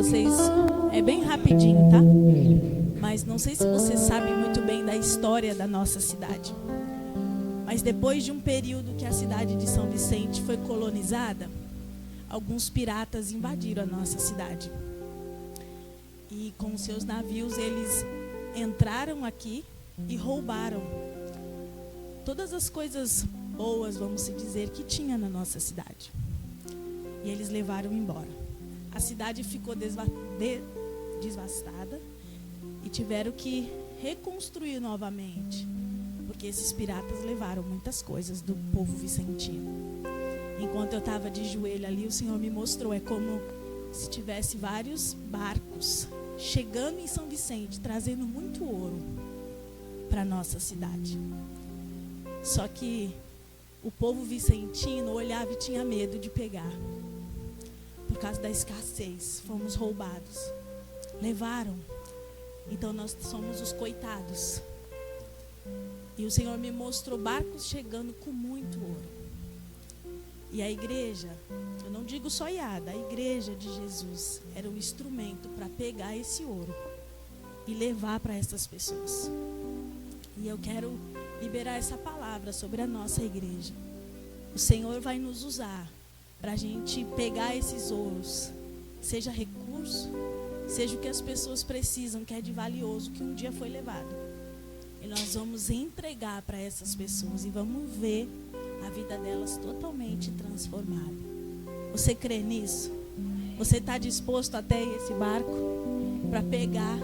vocês, é bem rapidinho, tá? Mas não sei se você sabe muito bem da história da nossa cidade. Mas depois de um período que a cidade de São Vicente foi colonizada, alguns piratas invadiram a nossa cidade. E com seus navios eles entraram aqui e roubaram todas as coisas boas, vamos se dizer, que tinha na nossa cidade. E eles levaram embora. A cidade ficou devastada e tiveram que reconstruir novamente, porque esses piratas levaram muitas coisas do povo vicentino. Enquanto eu estava de joelho ali, o Senhor me mostrou, é como se tivesse vários barcos chegando em São Vicente, trazendo muito ouro para a nossa cidade. Só que o povo vicentino olhava e tinha medo de pegar. Por causa da escassez, fomos roubados. Levaram. Então nós somos os coitados. E o Senhor me mostrou barcos chegando com muito ouro. E a igreja, eu não digo só IADA, a igreja de Jesus era o instrumento para pegar esse ouro e levar para essas pessoas. E eu quero liberar essa palavra sobre a nossa igreja. O Senhor vai nos usar para a gente pegar esses ouros, seja recurso, seja o que as pessoas precisam, que é de valioso, que um dia foi levado. E nós vamos entregar para essas pessoas e vamos ver a vida delas totalmente transformada. Você crê nisso? Você está disposto até esse barco para pegar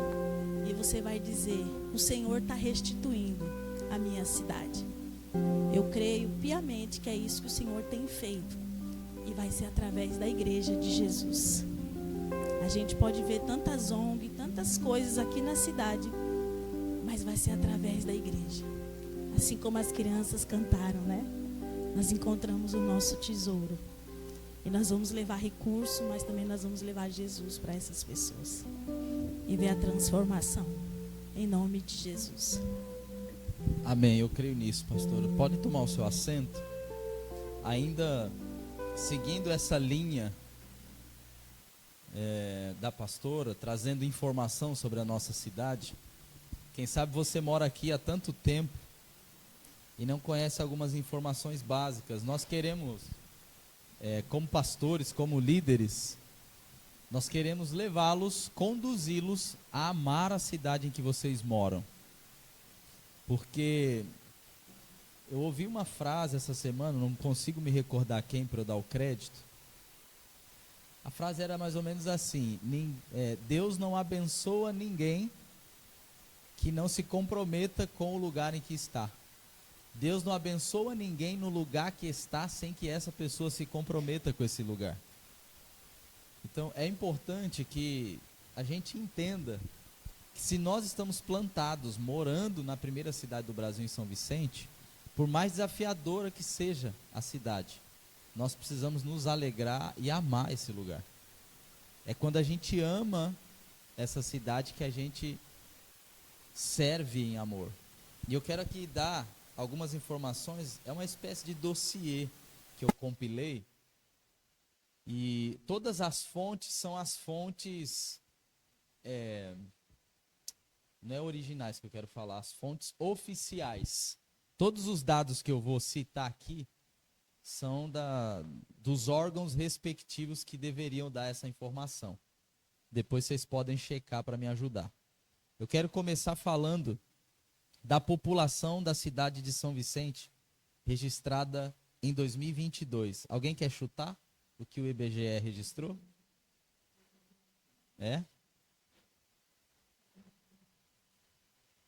e você vai dizer: o Senhor está restituindo a minha cidade. Eu creio piamente que é isso que o Senhor tem feito. E vai ser através da igreja de Jesus. A gente pode ver tantas ONG, tantas coisas aqui na cidade, mas vai ser através da igreja. Assim como as crianças cantaram, né? Nós encontramos o nosso tesouro. E nós vamos levar recurso, mas também nós vamos levar Jesus para essas pessoas. E ver a transformação. Em nome de Jesus. Amém, eu creio nisso, pastora. Pode tomar o seu assento. Ainda seguindo essa linha da pastora, trazendo informação sobre a nossa cidade. Quem sabe você mora aqui há tanto tempo e não conhece algumas informações básicas. Nós queremos, como pastores, como líderes, nós queremos levá-los, conduzi-los a amar a cidade em que vocês moram. Porque eu ouvi uma frase essa semana, não consigo me recordar quem para eu dar o crédito. A frase era mais ou menos assim: Deus não abençoa ninguém que não se comprometa com o lugar em que está. Deus não abençoa ninguém no lugar que está sem que essa pessoa se comprometa com esse lugar. Então é importante que a gente entenda que se nós estamos plantados, morando na primeira cidade do Brasil, em São Vicente, por mais desafiadora que seja a cidade, nós precisamos nos alegrar e amar esse lugar. É quando a gente ama essa cidade que a gente serve em amor. E eu quero aqui dar algumas informações, é uma espécie de dossiê que eu compilei, e todas as fontes são as fontes, não é originais que eu quero falar, as fontes oficiais. Todos os dados que eu vou citar aqui são dos órgãos respectivos que deveriam dar essa informação. Depois vocês podem checar para me ajudar. Eu quero começar falando da população da cidade de São Vicente, registrada em 2022. Alguém quer chutar o que o IBGE registrou?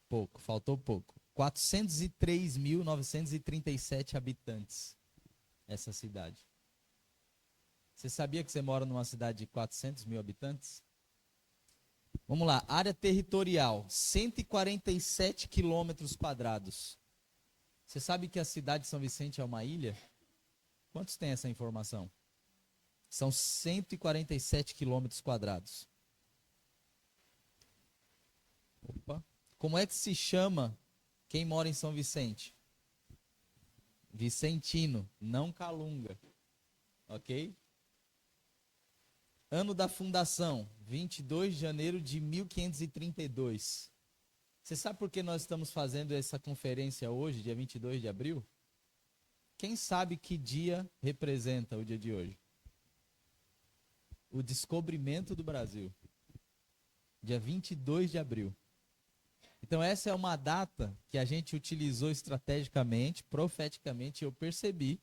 Pouco, faltou pouco. 403.937 habitantes, essa cidade. Você sabia que você mora numa cidade de 400 mil habitantes? Vamos lá, área territorial, 147 quilômetros quadrados. Você sabe que a cidade de São Vicente é uma ilha? Quantos tem essa informação? São 147 quilômetros quadrados. Opa. Como é que se chama quem mora em São Vicente? Vicentino, não Calunga. Ok? Ano da fundação, 22 de janeiro de 1532. Você sabe por que nós estamos fazendo essa conferência hoje, dia 22 de abril? Quem sabe que dia representa o dia de hoje? O descobrimento do Brasil. Dia 22 de abril. Então essa é uma data que a gente utilizou estrategicamente, profeticamente, e eu percebi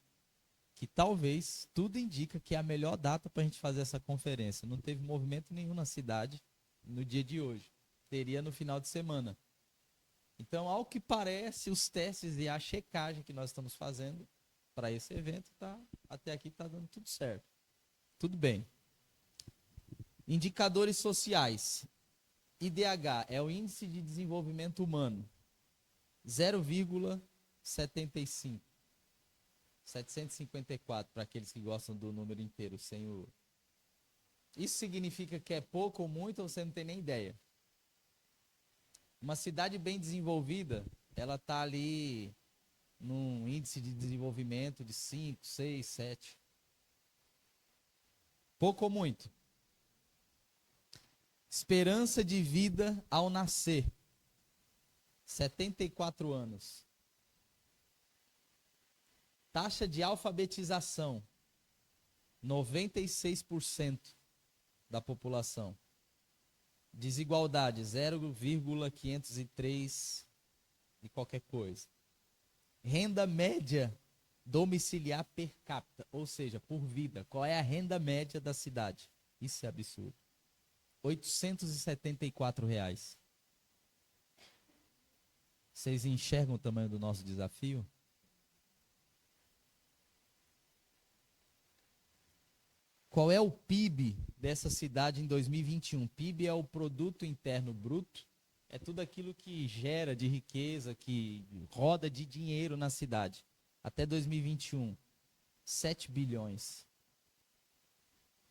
que talvez tudo indica que é a melhor data para a gente fazer essa conferência. Não teve movimento nenhum na cidade no dia de hoje. Teria no final de semana. Então, ao que parece, os testes e a checagem que nós estamos fazendo para esse evento, até aqui está dando tudo certo. Tudo bem. Indicadores sociais. IDH é o Índice de Desenvolvimento Humano. 0,75. 754 para aqueles que gostam do número inteiro, sem o... Isso significa que é pouco ou muito, ou você não tem nem ideia? Uma cidade bem desenvolvida, ela está ali num índice de desenvolvimento de 5, 6, 7. Pouco ou muito? Esperança de vida ao nascer. 74 anos. Taxa de alfabetização. 96% da população. Desigualdade, 0,503 de qualquer coisa. Renda média domiciliar per capita, ou seja, por vida. Qual é a renda média da cidade? Isso é absurdo. R$ 874. Vocês enxergam o tamanho do nosso desafio? Qual é o PIB dessa cidade em 2021? PIB é o Produto Interno Bruto, é tudo aquilo que gera de riqueza, que roda de dinheiro na cidade. Até 2021, 7 bilhões.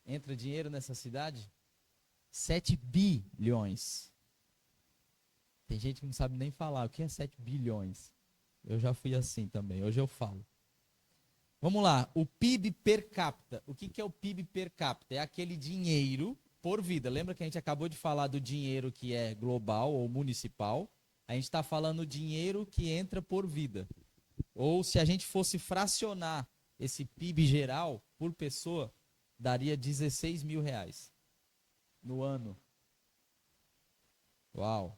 Entra dinheiro nessa cidade? 7 bilhões. Tem gente que não sabe nem falar o que é 7 bilhões. Eu já fui assim também, hoje eu falo. Vamos lá, o PIB per capita. O que é o PIB per capita? É aquele dinheiro por vida. Lembra que a gente acabou de falar do dinheiro que é global ou municipal? A gente está falando dinheiro que entra por vida. Ou se a gente fosse fracionar esse PIB geral por pessoa, daria 16 mil reais no ano. Uau!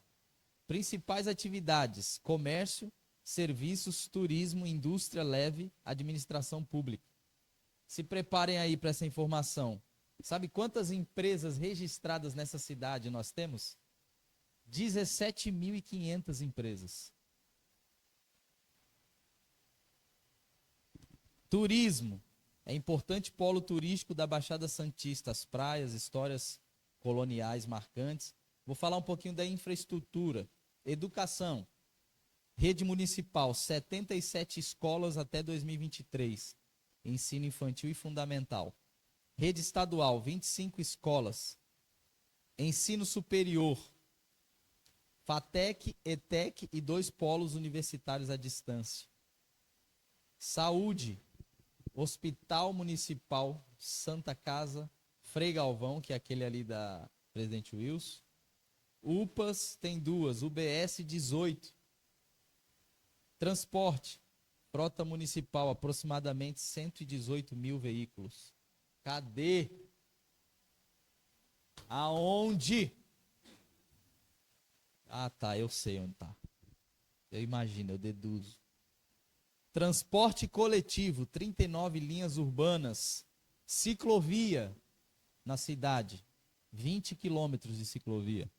Principais atividades: comércio, serviços, turismo, indústria leve, administração pública. Se preparem aí para essa informação. Sabe quantas empresas registradas nessa cidade nós temos? 17.500 empresas. Turismo. É importante polo turístico da Baixada Santista, as praias, histórias coloniais marcantes. Vou falar um pouquinho da infraestrutura. Educação. Rede municipal, 77 escolas até 2023. Ensino infantil e fundamental. Rede estadual, 25 escolas. Ensino superior. FATEC, ETEC e 2 polos universitários à distância. Saúde. Hospital Municipal Santa Casa Frei Galvão, que é aquele ali da Presidente Wilson. UPAs tem 2, UBS 18. Transporte, frota municipal, aproximadamente 118 mil veículos. Cadê? Aonde? Ah, tá, eu sei onde tá. Eu imagino, eu deduzo. Transporte coletivo, 39 linhas urbanas. Ciclovia na cidade, 20 quilômetros de ciclovia.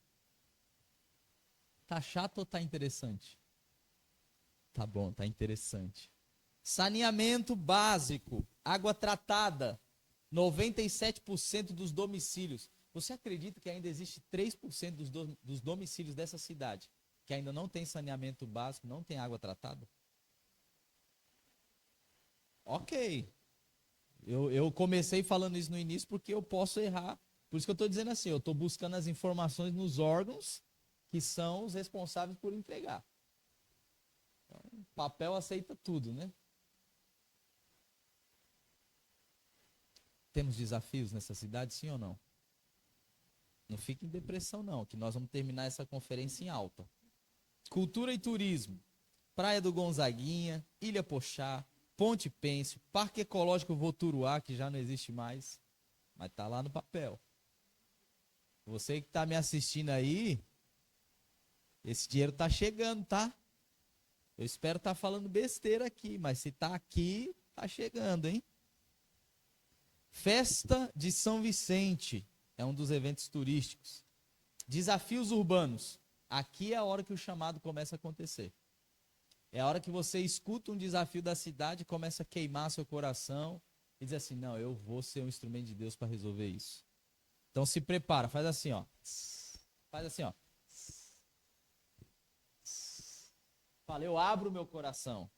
Tá chato ou tá interessante? Tá bom, tá interessante. Saneamento básico, água tratada, 97% dos domicílios. Você acredita que ainda existe 3% dos domicílios dessa cidade que ainda não tem saneamento básico, não tem água tratada? Ok. Eu comecei falando isso no início porque eu posso errar. Por isso que eu estou dizendo assim, eu estou buscando as informações nos órgãos que são os responsáveis por entregar. Então, papel aceita tudo, né? Temos desafios nessa cidade, sim ou não? Não fique em depressão, não, que nós vamos terminar essa conferência em alta. Cultura e turismo. Praia do Gonzaguinha, Ilha Pochá, Ponte Pêncio, Parque Ecológico Voturuá, que já não existe mais, mas tá lá no papel. Você que tá me assistindo aí, esse dinheiro tá chegando, tá? Eu espero estar falando besteira aqui, mas se tá aqui, tá chegando, hein? Festa de São Vicente é um dos eventos turísticos. Desafios urbanos. Aqui é a hora que o chamado começa a acontecer. É a hora que você escuta um desafio da cidade, começa a queimar seu coração e diz assim, não, eu vou ser um instrumento de Deus para resolver isso. Então se prepara, faz assim, ó. Faz assim, ó. Fala, eu abro o meu coração.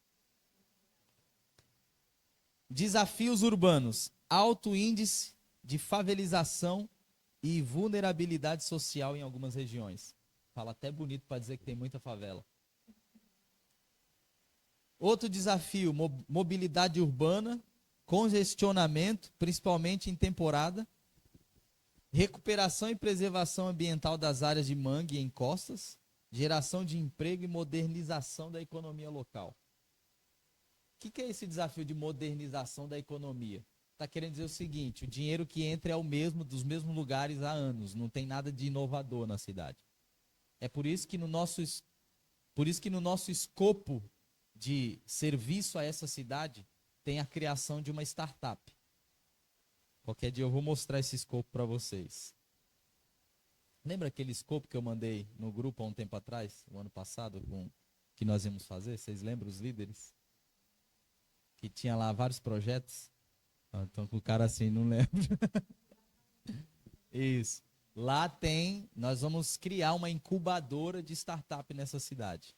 Desafios urbanos. Alto índice de favelização e vulnerabilidade social em algumas regiões. Fala até bonito para dizer que tem muita favela. Outro desafio, mobilidade urbana, congestionamento, principalmente em temporada. Recuperação e preservação ambiental das áreas de mangue e encostas. Geração de emprego e modernização da economia local. O que é esse desafio de modernização da economia? Está querendo dizer o seguinte, o dinheiro que entra é o mesmo, dos mesmos lugares há anos, não tem nada de inovador na cidade. É por isso que no nosso escopo de serviço a essa cidade tem a criação de uma startup. Qualquer dia eu vou mostrar esse escopo para vocês. Lembra aquele escopo que eu mandei no grupo há um tempo atrás, o ano passado, que nós íamos fazer? Vocês lembram os líderes? Que tinha lá vários projetos? Então com o cara assim, não lembro. Isso. Lá nós vamos criar uma incubadora de startup nessa cidade.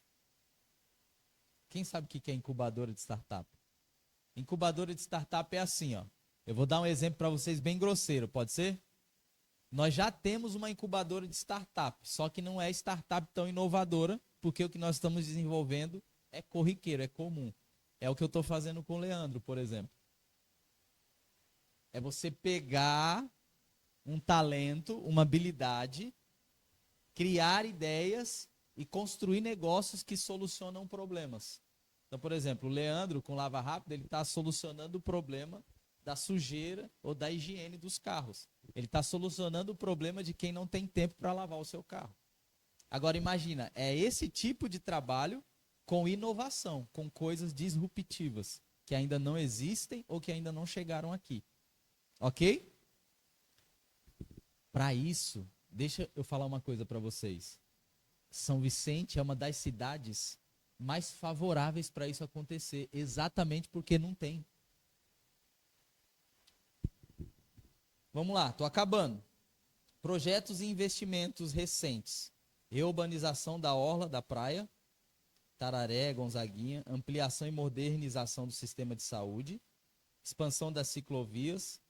Quem sabe o que é incubadora de startup? Incubadora de startup é assim, ó. Eu vou dar um exemplo para vocês bem grosseiro, pode ser? Nós já temos uma incubadora de startup, só que não é startup tão inovadora, porque o que nós estamos desenvolvendo é corriqueiro, é comum. É o que eu estou fazendo com o Leandro, por exemplo. É você pegar um talento, uma habilidade, criar ideias e construir negócios que solucionam problemas. Então, por exemplo, o Leandro, com Lava Rápida, ele está solucionando o problema da sujeira ou da higiene dos carros. Ele está solucionando o problema de quem não tem tempo para lavar o seu carro. Agora, imagina, é esse tipo de trabalho com inovação, com coisas disruptivas, que ainda não existem ou que ainda não chegaram aqui. Ok? Para isso, deixa eu falar uma coisa para vocês. São Vicente é uma das cidades mais favoráveis para isso acontecer, exatamente porque não tem. Vamos lá, estou acabando. Projetos e investimentos recentes. Reurbanização da orla da praia, Tararé, Gonzaguinha, ampliação e modernização do sistema de saúde, expansão das ciclovias,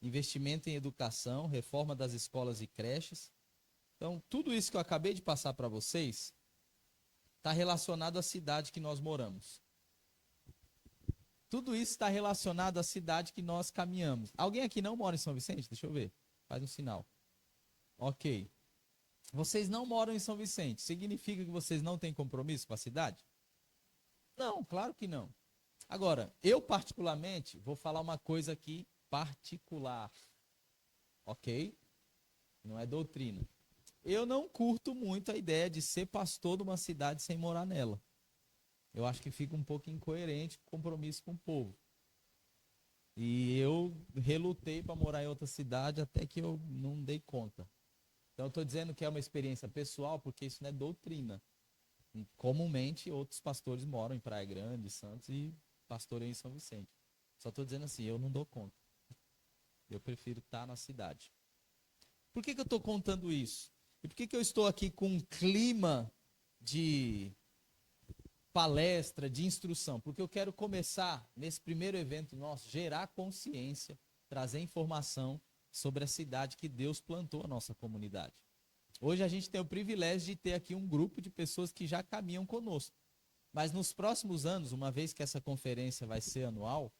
investimento em educação, reforma das escolas e creches. Então, tudo isso que eu acabei de passar para vocês está relacionado à cidade que nós moramos. Tudo isso está relacionado à cidade que nós caminhamos. Alguém aqui não mora em São Vicente? Deixa eu ver. Faz um sinal. Ok. Vocês não moram em São Vicente. Significa que vocês não têm compromisso com a cidade? Não, claro que não. Agora, eu particularmente vou falar uma coisa aqui particular. Ok? Não é doutrina. Eu não curto muito a ideia de ser pastor de uma cidade sem morar nela. Eu acho que fica um pouco incoerente com o compromisso com o povo. E eu relutei para morar em outra cidade até que eu não dei conta. Então eu estou dizendo que é uma experiência pessoal porque isso não é doutrina. Comumente outros pastores moram em Praia Grande, Santos e pastoreiam em São Vicente. Só estou dizendo assim, eu não dou conta. Eu prefiro estar na cidade. Por que eu estou contando isso? E por que eu estou aqui com um clima de palestra, de instrução? Porque eu quero começar, nesse primeiro evento nosso, gerar consciência, trazer informação sobre a cidade que Deus plantou a nossa comunidade. Hoje a gente tem o privilégio de ter aqui um grupo de pessoas que já caminham conosco. Mas nos próximos anos, uma vez que essa conferência vai ser anual,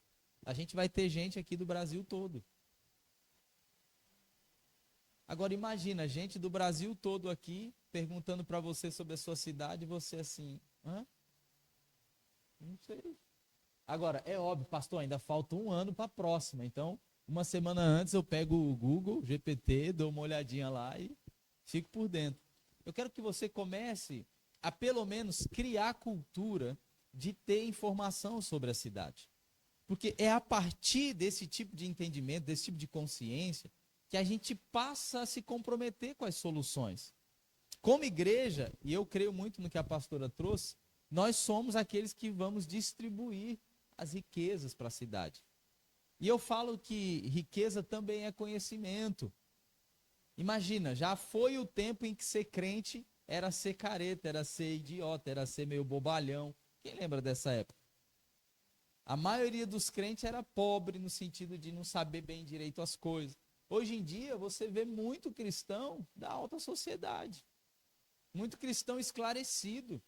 a gente vai ter gente aqui do Brasil todo. Agora imagina, gente do Brasil todo aqui perguntando para você sobre a sua cidade e você assim, hã? Não sei. Agora, é óbvio, pastor, ainda falta um ano para a próxima. Então, uma semana antes eu pego o Google, GPT, dou uma olhadinha lá e fico por dentro. Eu quero que você comece a, pelo menos, criar a cultura de ter informação sobre a cidade. Porque é a partir desse tipo de entendimento, desse tipo de consciência, que a gente passa a se comprometer com as soluções. Como igreja, e eu creio muito no que a pastora trouxe, nós somos aqueles que vamos distribuir as riquezas para a cidade. E eu falo que riqueza também é conhecimento. Imagina, já foi o tempo em que ser crente era ser careta, era ser idiota, era ser meio bobalhão. Quem lembra dessa época? A maioria dos crentes era pobre no sentido de não saber bem direito as coisas. Hoje em dia você vê muito cristão da alta sociedade. Muito cristão esclarecido.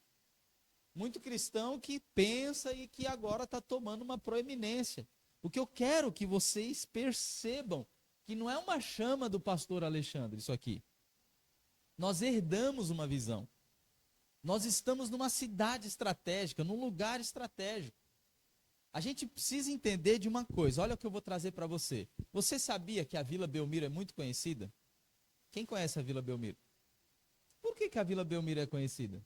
Muito cristão que pensa e que agora está tomando uma proeminência. O que eu quero que vocês percebam que não é uma chama do pastor Alexandre, isso aqui. Nós herdamos uma visão. Nós estamos numa cidade estratégica, num lugar estratégico. A gente precisa entender de uma coisa. Olha o que eu vou trazer para você. Você sabia que a Vila Belmiro é muito conhecida? Quem conhece a Vila Belmiro? Por que a Vila Belmiro é conhecida?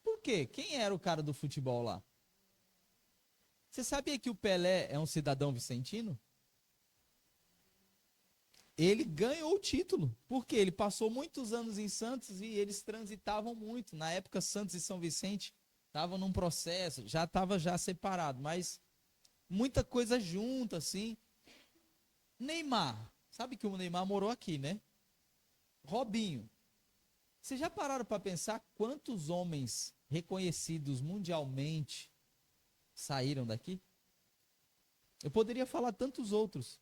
Por quê? Quem era o cara do futebol lá? Você sabia que o Pelé é um cidadão vicentino? Ele ganhou o título, porque ele passou muitos anos em Santos e eles transitavam muito. Na época, Santos e São Vicente estavam num processo, já estava já separado, mas muita coisa junta, assim. Neymar, sabe que o Neymar morou aqui, né? Robinho. Vocês já pararam para pensar quantos homens reconhecidos mundialmente saíram daqui? Eu poderia falar tantos outros.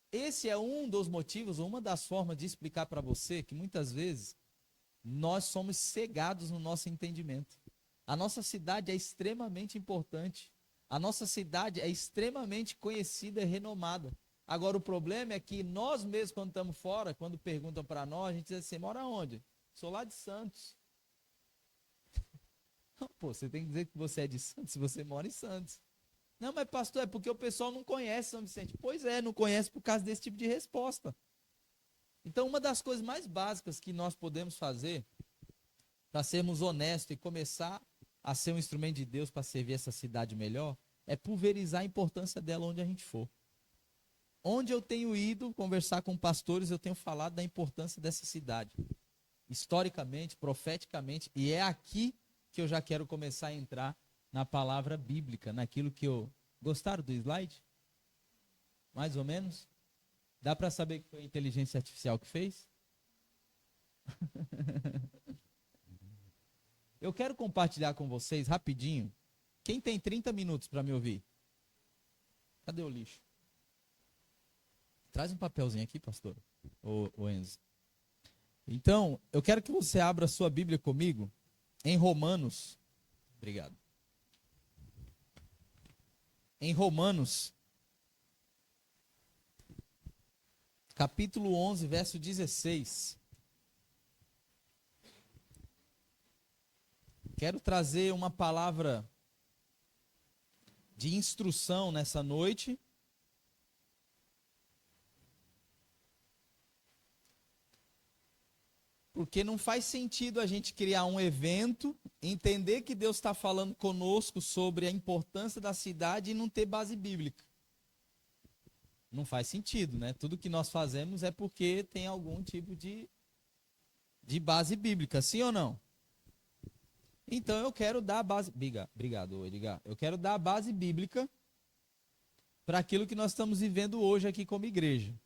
Esse é um dos motivos, uma das formas de explicar para você que muitas vezes nós somos cegados no nosso entendimento. A nossa cidade é extremamente importante. A nossa cidade é extremamente conhecida e renomada. Agora, o problema é que nós mesmos, quando estamos fora, quando perguntam para nós, a gente diz assim, mora onde? Sou lá de Santos. Não, pô, você tem que dizer que você é de Santos se você mora em Santos. Não, mas pastor, é porque o pessoal não conhece São Vicente. Pois é, não conhece por causa desse tipo de resposta. Então, uma das coisas mais básicas que nós podemos fazer para sermos honestos e começar a ser um instrumento de Deus para servir essa cidade melhor, é pulverizar a importância dela onde a gente for. Onde eu tenho ido conversar com pastores, eu tenho falado da importância dessa cidade. Historicamente, profeticamente, e é aqui que eu já quero começar a entrar na palavra bíblica, naquilo que eu... Gostaram do slide? Mais ou menos? Dá para saber que foi a inteligência artificial que fez? Eu quero compartilhar com vocês rapidinho. Quem tem 30 minutos para me ouvir? Cadê o lixo? Traz um papelzinho aqui, pastor. Ô Enzo. Então, eu quero que você abra a sua Bíblia comigo em Romanos. Obrigado. Em Romanos, capítulo 11, verso 16. Quero trazer uma palavra de instrução nessa noite. Porque não faz sentido a gente criar um evento, entender que Deus está falando conosco sobre a importância da cidade e não ter base bíblica. Não faz sentido, né? Tudo que nós fazemos é porque tem algum tipo de base bíblica, sim ou não? Então eu quero dar a base... Obrigado, Edgar. Eu quero dar a base bíblica para aquilo que nós estamos vivendo hoje aqui como igreja.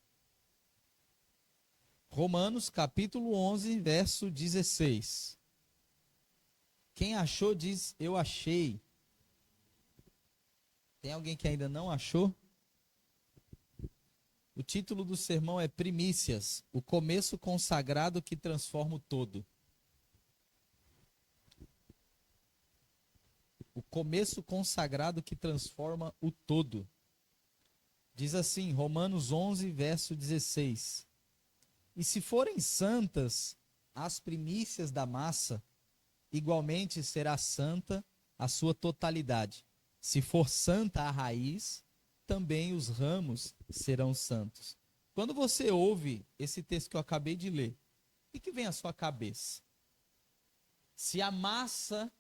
Romanos, capítulo 11, verso 16. Quem achou diz, eu achei. Tem alguém que ainda não achou? O título do sermão é Primícias, o começo consagrado que transforma o todo. O começo consagrado que transforma o todo. Diz assim, Romanos 11, verso 16. E se forem santas as primícias da massa, igualmente será santa a sua totalidade. Se for santa a raiz, também os ramos serão santos. Quando você ouve esse texto que eu acabei de ler, o que vem à sua cabeça? Se a massa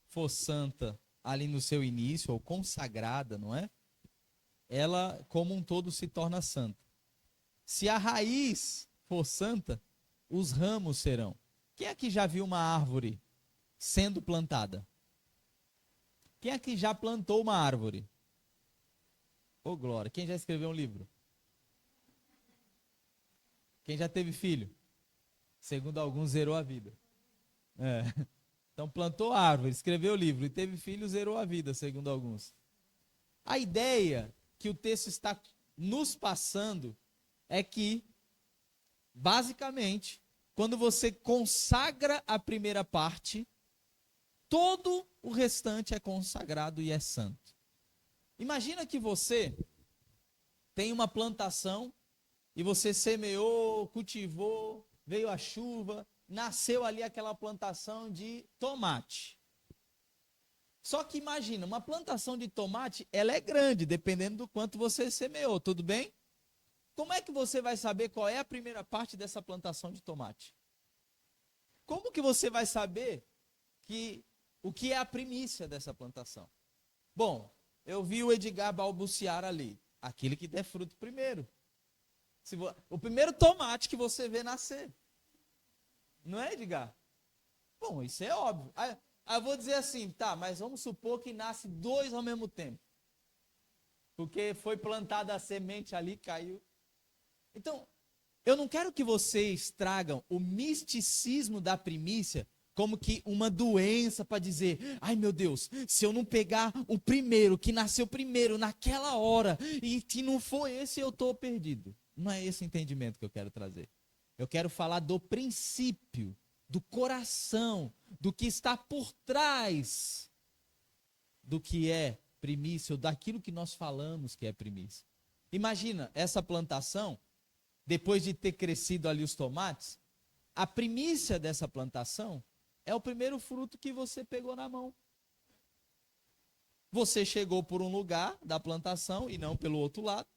for santa ali no seu início, ou consagrada, não é? Ela, como um todo, se torna santa. Se a raiz for santa, os ramos serão. Quem aqui já viu uma árvore sendo plantada? Quem aqui já plantou uma árvore? Ô, glória. Quem já escreveu um livro? Quem já teve filho? Segundo alguns, zerou a vida. Então, plantou árvore, escreveu livro e teve filho, zerou a vida, segundo alguns. A ideia que o texto está nos passando é que, basicamente, quando você consagra a primeira parte, todo o restante é consagrado e é santo. Imagina que você tem uma plantação e você semeou, cultivou, veio a chuva, nasceu ali aquela plantação de tomate. Só que imagina, uma plantação de tomate, ela é grande, dependendo do quanto você semeou, tudo bem? Como é que você vai saber qual é a primeira parte dessa plantação de tomate? Como que você vai saber o que é a primícia dessa plantação? Bom, eu vi o Edgar balbuciar ali, aquele que der fruto primeiro. O primeiro tomate que você vê nascer. Não é, Edgar? Bom, isso é óbvio. Aí eu vou dizer assim, tá, mas vamos supor que nasce 2 ao mesmo tempo. Porque foi plantada a semente ali, caiu. Então, eu não quero que vocês tragam o misticismo da primícia como que uma doença para dizer, ai meu Deus, se eu não pegar o primeiro, que nasceu primeiro, naquela hora, e que não for esse, eu estou perdido. Não é esse entendimento que eu quero trazer. Eu quero falar do princípio, do coração, do que está por trás do que é primícia, ou daquilo que nós falamos que é primícia. Imagina, essa plantação, depois de ter crescido ali os tomates, a primícia dessa plantação é o primeiro fruto que você pegou na mão. Você chegou por um lugar da plantação e não pelo outro lado.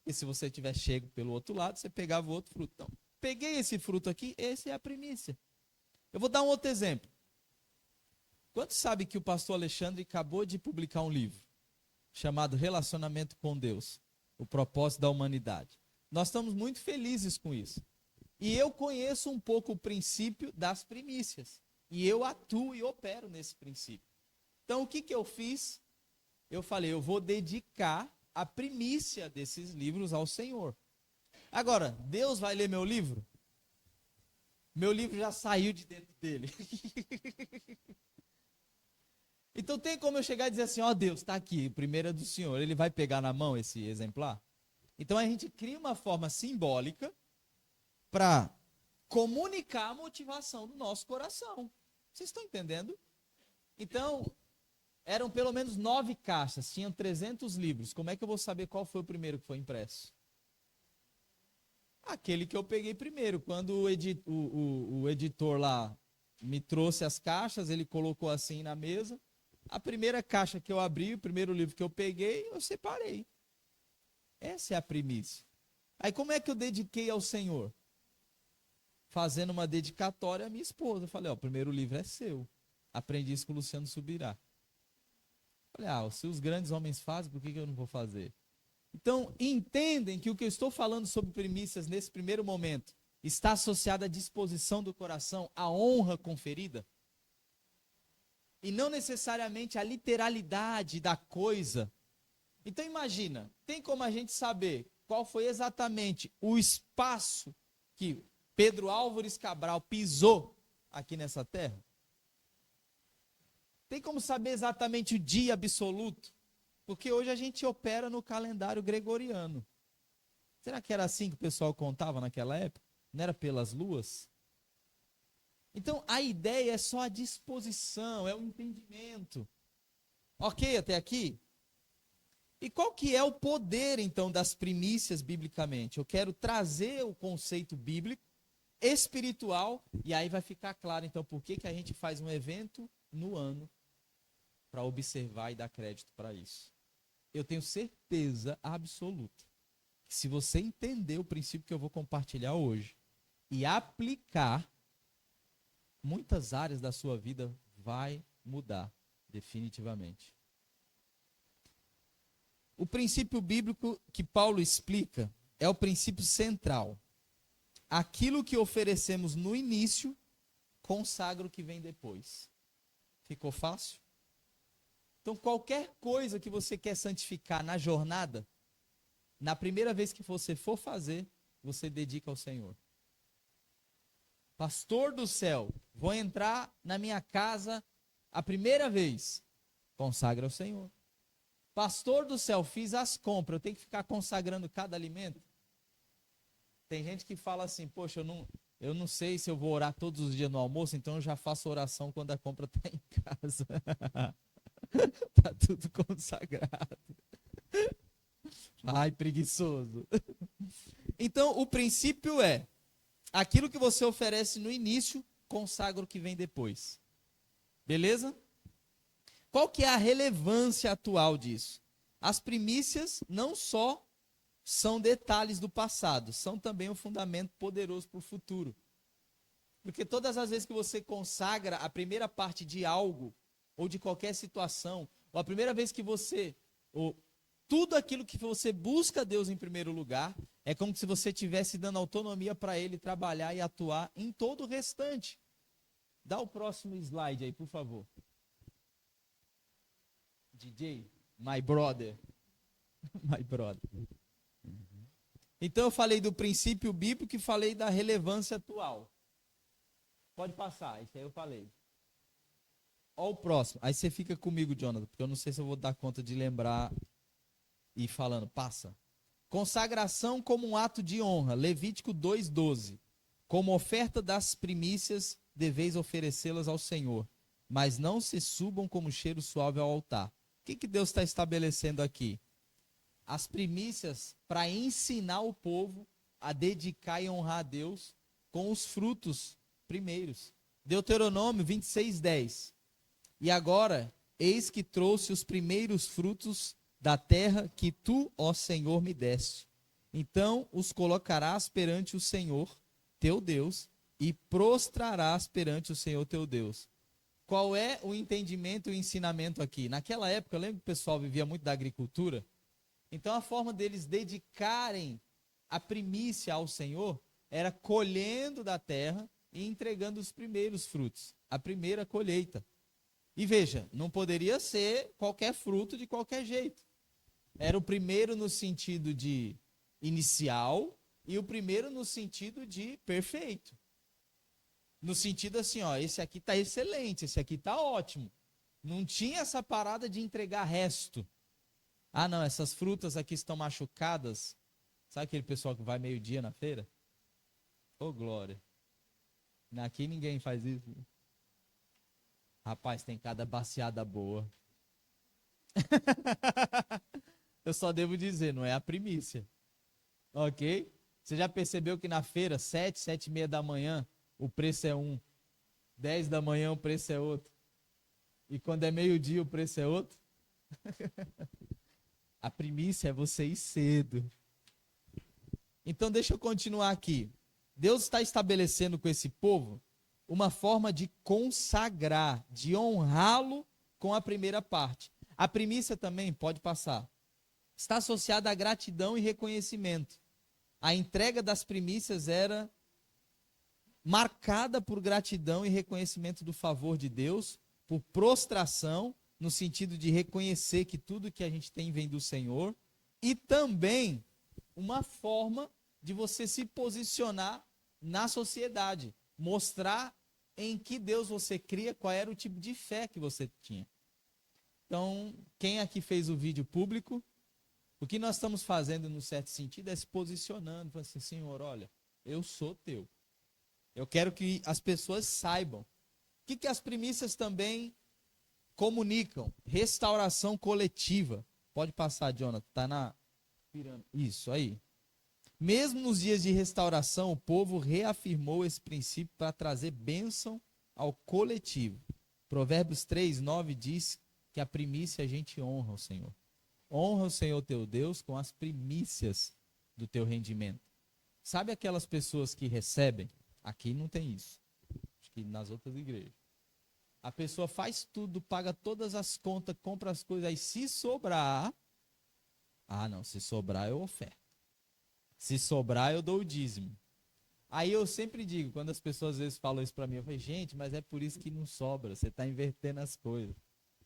E se você tivesse chego pelo outro lado, você pegava o outro fruto. Então, peguei esse fruto aqui, esse é a primícia. Eu vou dar um outro exemplo. Quantos sabem que o pastor Alexandre acabou de publicar um livro chamado Relacionamento com Deus, o propósito da humanidade? Nós estamos muito felizes com isso. E eu conheço um pouco o princípio das primícias. E eu atuo e opero nesse princípio. Então, o que eu fiz? Eu falei, eu vou dedicar a primícia desses livros ao Senhor. Agora, Deus vai ler meu livro? Meu livro já saiu de dentro dele. Então tem como eu chegar e dizer assim, ó Deus, está aqui, o primeiro é do Senhor. Ele vai pegar na mão esse exemplar? Então a gente cria uma forma simbólica para comunicar a motivação do nosso coração. Vocês estão entendendo? Então, eram pelo menos 9 caixas, tinham 300 livros. Como é que eu vou saber qual foi o primeiro que foi impresso? Aquele que eu peguei primeiro. Quando o editor lá me trouxe as caixas, ele colocou assim na mesa. A primeira caixa que eu abri, o primeiro livro que eu peguei, eu separei. Essa é a primícia. Aí como é que eu dediquei ao Senhor? Fazendo uma dedicatória à minha esposa. Eu falei, ó, o primeiro livro é seu. Aprendi isso com o Luciano Subirá. Falei, se os grandes homens fazem, por que eu não vou fazer? Então, entendem que o que eu estou falando sobre primícias nesse primeiro momento está associado à disposição do coração, à honra conferida? E não necessariamente à literalidade da coisa. Então, imagina, tem como a gente saber qual foi exatamente o espaço que Pedro Álvares Cabral pisou aqui nessa terra? Tem como saber exatamente o dia absoluto? Porque hoje a gente opera no calendário gregoriano. Será que era assim que o pessoal contava naquela época? Não era pelas luas? Então, a ideia é só a disposição, é o entendimento. Ok até aqui? E qual que é o poder, então, das primícias biblicamente? Eu quero trazer o conceito bíblico, espiritual, e aí vai ficar claro, então, por que a gente faz um evento no ano para observar e dar crédito para isso. Eu tenho certeza absoluta que se você entender o princípio que eu vou compartilhar hoje e aplicar, muitas áreas da sua vida vai mudar definitivamente. O princípio bíblico que Paulo explica é o princípio central. Aquilo que oferecemos no início consagra o que vem depois. Ficou fácil? Então, qualquer coisa que você quer santificar na jornada, na primeira vez que você for fazer, você dedica ao Senhor. Pastor do céu, vou entrar na minha casa a primeira vez, consagra ao Senhor. Pastor do céu, fiz as compras, eu tenho que ficar consagrando cada alimento? Tem gente que fala assim, poxa, eu não sei se eu vou orar todos os dias no almoço, então eu já faço oração quando a compra está em casa. Está tudo consagrado. Ai, preguiçoso. Então, o princípio é, aquilo que você oferece no início, consagra o que vem depois. Beleza? Qual que é a relevância atual disso? As primícias não só são detalhes do passado, são também um fundamento poderoso para o futuro. Porque todas as vezes que você consagra a primeira parte de algo, ou de qualquer situação, ou a primeira vez que você, ou tudo aquilo que você busca Deus em primeiro lugar, é como se você estivesse dando autonomia para Ele trabalhar e atuar em todo o restante. Dá o próximo slide aí, por favor. DJ, my brother. My brother. Então eu falei do princípio bíblico e falei da relevância atual. Pode passar, isso aí eu falei. Ó o próximo. Aí você fica comigo, Jonathan, porque eu não sei se eu vou dar conta de lembrar e ir falando. Passa. Consagração como um ato de honra. Levítico 2:12. Como oferta das primícias, deveis oferecê-las ao Senhor, mas não se subam como cheiro suave ao altar. O que Deus está estabelecendo aqui? As primícias para ensinar o povo a dedicar e honrar a Deus com os frutos primeiros. Deuteronômio 26:10. E agora, eis que trouxe os primeiros frutos da terra que tu, ó Senhor, me deste. Então os colocarás perante o Senhor, teu Deus, e prostrarás perante o Senhor, teu Deus. Qual é o entendimento e o ensinamento aqui? Naquela época, eu lembro que o pessoal vivia muito da agricultura. Então a forma deles dedicarem a primícia ao Senhor era colhendo da terra e entregando os primeiros frutos, a primeira colheita. E veja, não poderia ser qualquer fruto de qualquer jeito. Era o primeiro no sentido de inicial e o primeiro no sentido de perfeito. No sentido assim, ó, esse aqui está excelente, esse aqui está ótimo. Não tinha essa parada de entregar resto. Ah, não, essas frutas aqui estão machucadas. Sabe aquele pessoal que vai meio-dia na feira? Ô, glória. Aqui ninguém faz isso. Rapaz, tem cada baciada boa. Eu só devo dizer, não é a primícia. Ok? Você já percebeu que na feira, 7, 7:30 da manhã, o preço é um. 10 da manhã o preço é outro. E quando é meio-dia o preço é outro? A primícia é você ir cedo. Então deixa eu continuar aqui. Deus está estabelecendo com esse povo uma forma de consagrar, de honrá-lo com a primeira parte. A primícia também, pode passar, está associada à gratidão e reconhecimento. A entrega das primícias era marcada por gratidão e reconhecimento do favor de Deus, por prostração, no sentido de reconhecer que tudo que a gente tem vem do Senhor, e também uma forma de você se posicionar na sociedade, mostrar em que Deus você cria, qual era o tipo de fé que você tinha. Então, quem aqui fez o vídeo público, o que nós estamos fazendo, no certo sentido, é se posicionando, falando assim, Senhor, olha, eu sou teu. Eu quero que as pessoas saibam. O que as primícias também comunicam? Restauração coletiva. Pode passar, Jonathan. Tá na pirâmide. Isso aí. Mesmo nos dias de restauração, o povo reafirmou esse princípio para trazer bênção ao coletivo. Provérbios 3:9 diz que a primícia a gente honra o Senhor. Honra o Senhor teu Deus com as primícias do teu rendimento. Sabe aquelas pessoas que recebem? Aqui não tem isso. Acho que nas outras igrejas. A pessoa faz tudo, paga todas as contas, compra as coisas, aí se sobrar... Ah, não, se sobrar eu oferto. Se sobrar eu dou o dízimo. Aí eu sempre digo, quando as pessoas às vezes falam isso para mim, eu falo, gente, mas é por isso que não sobra, você está invertendo as coisas.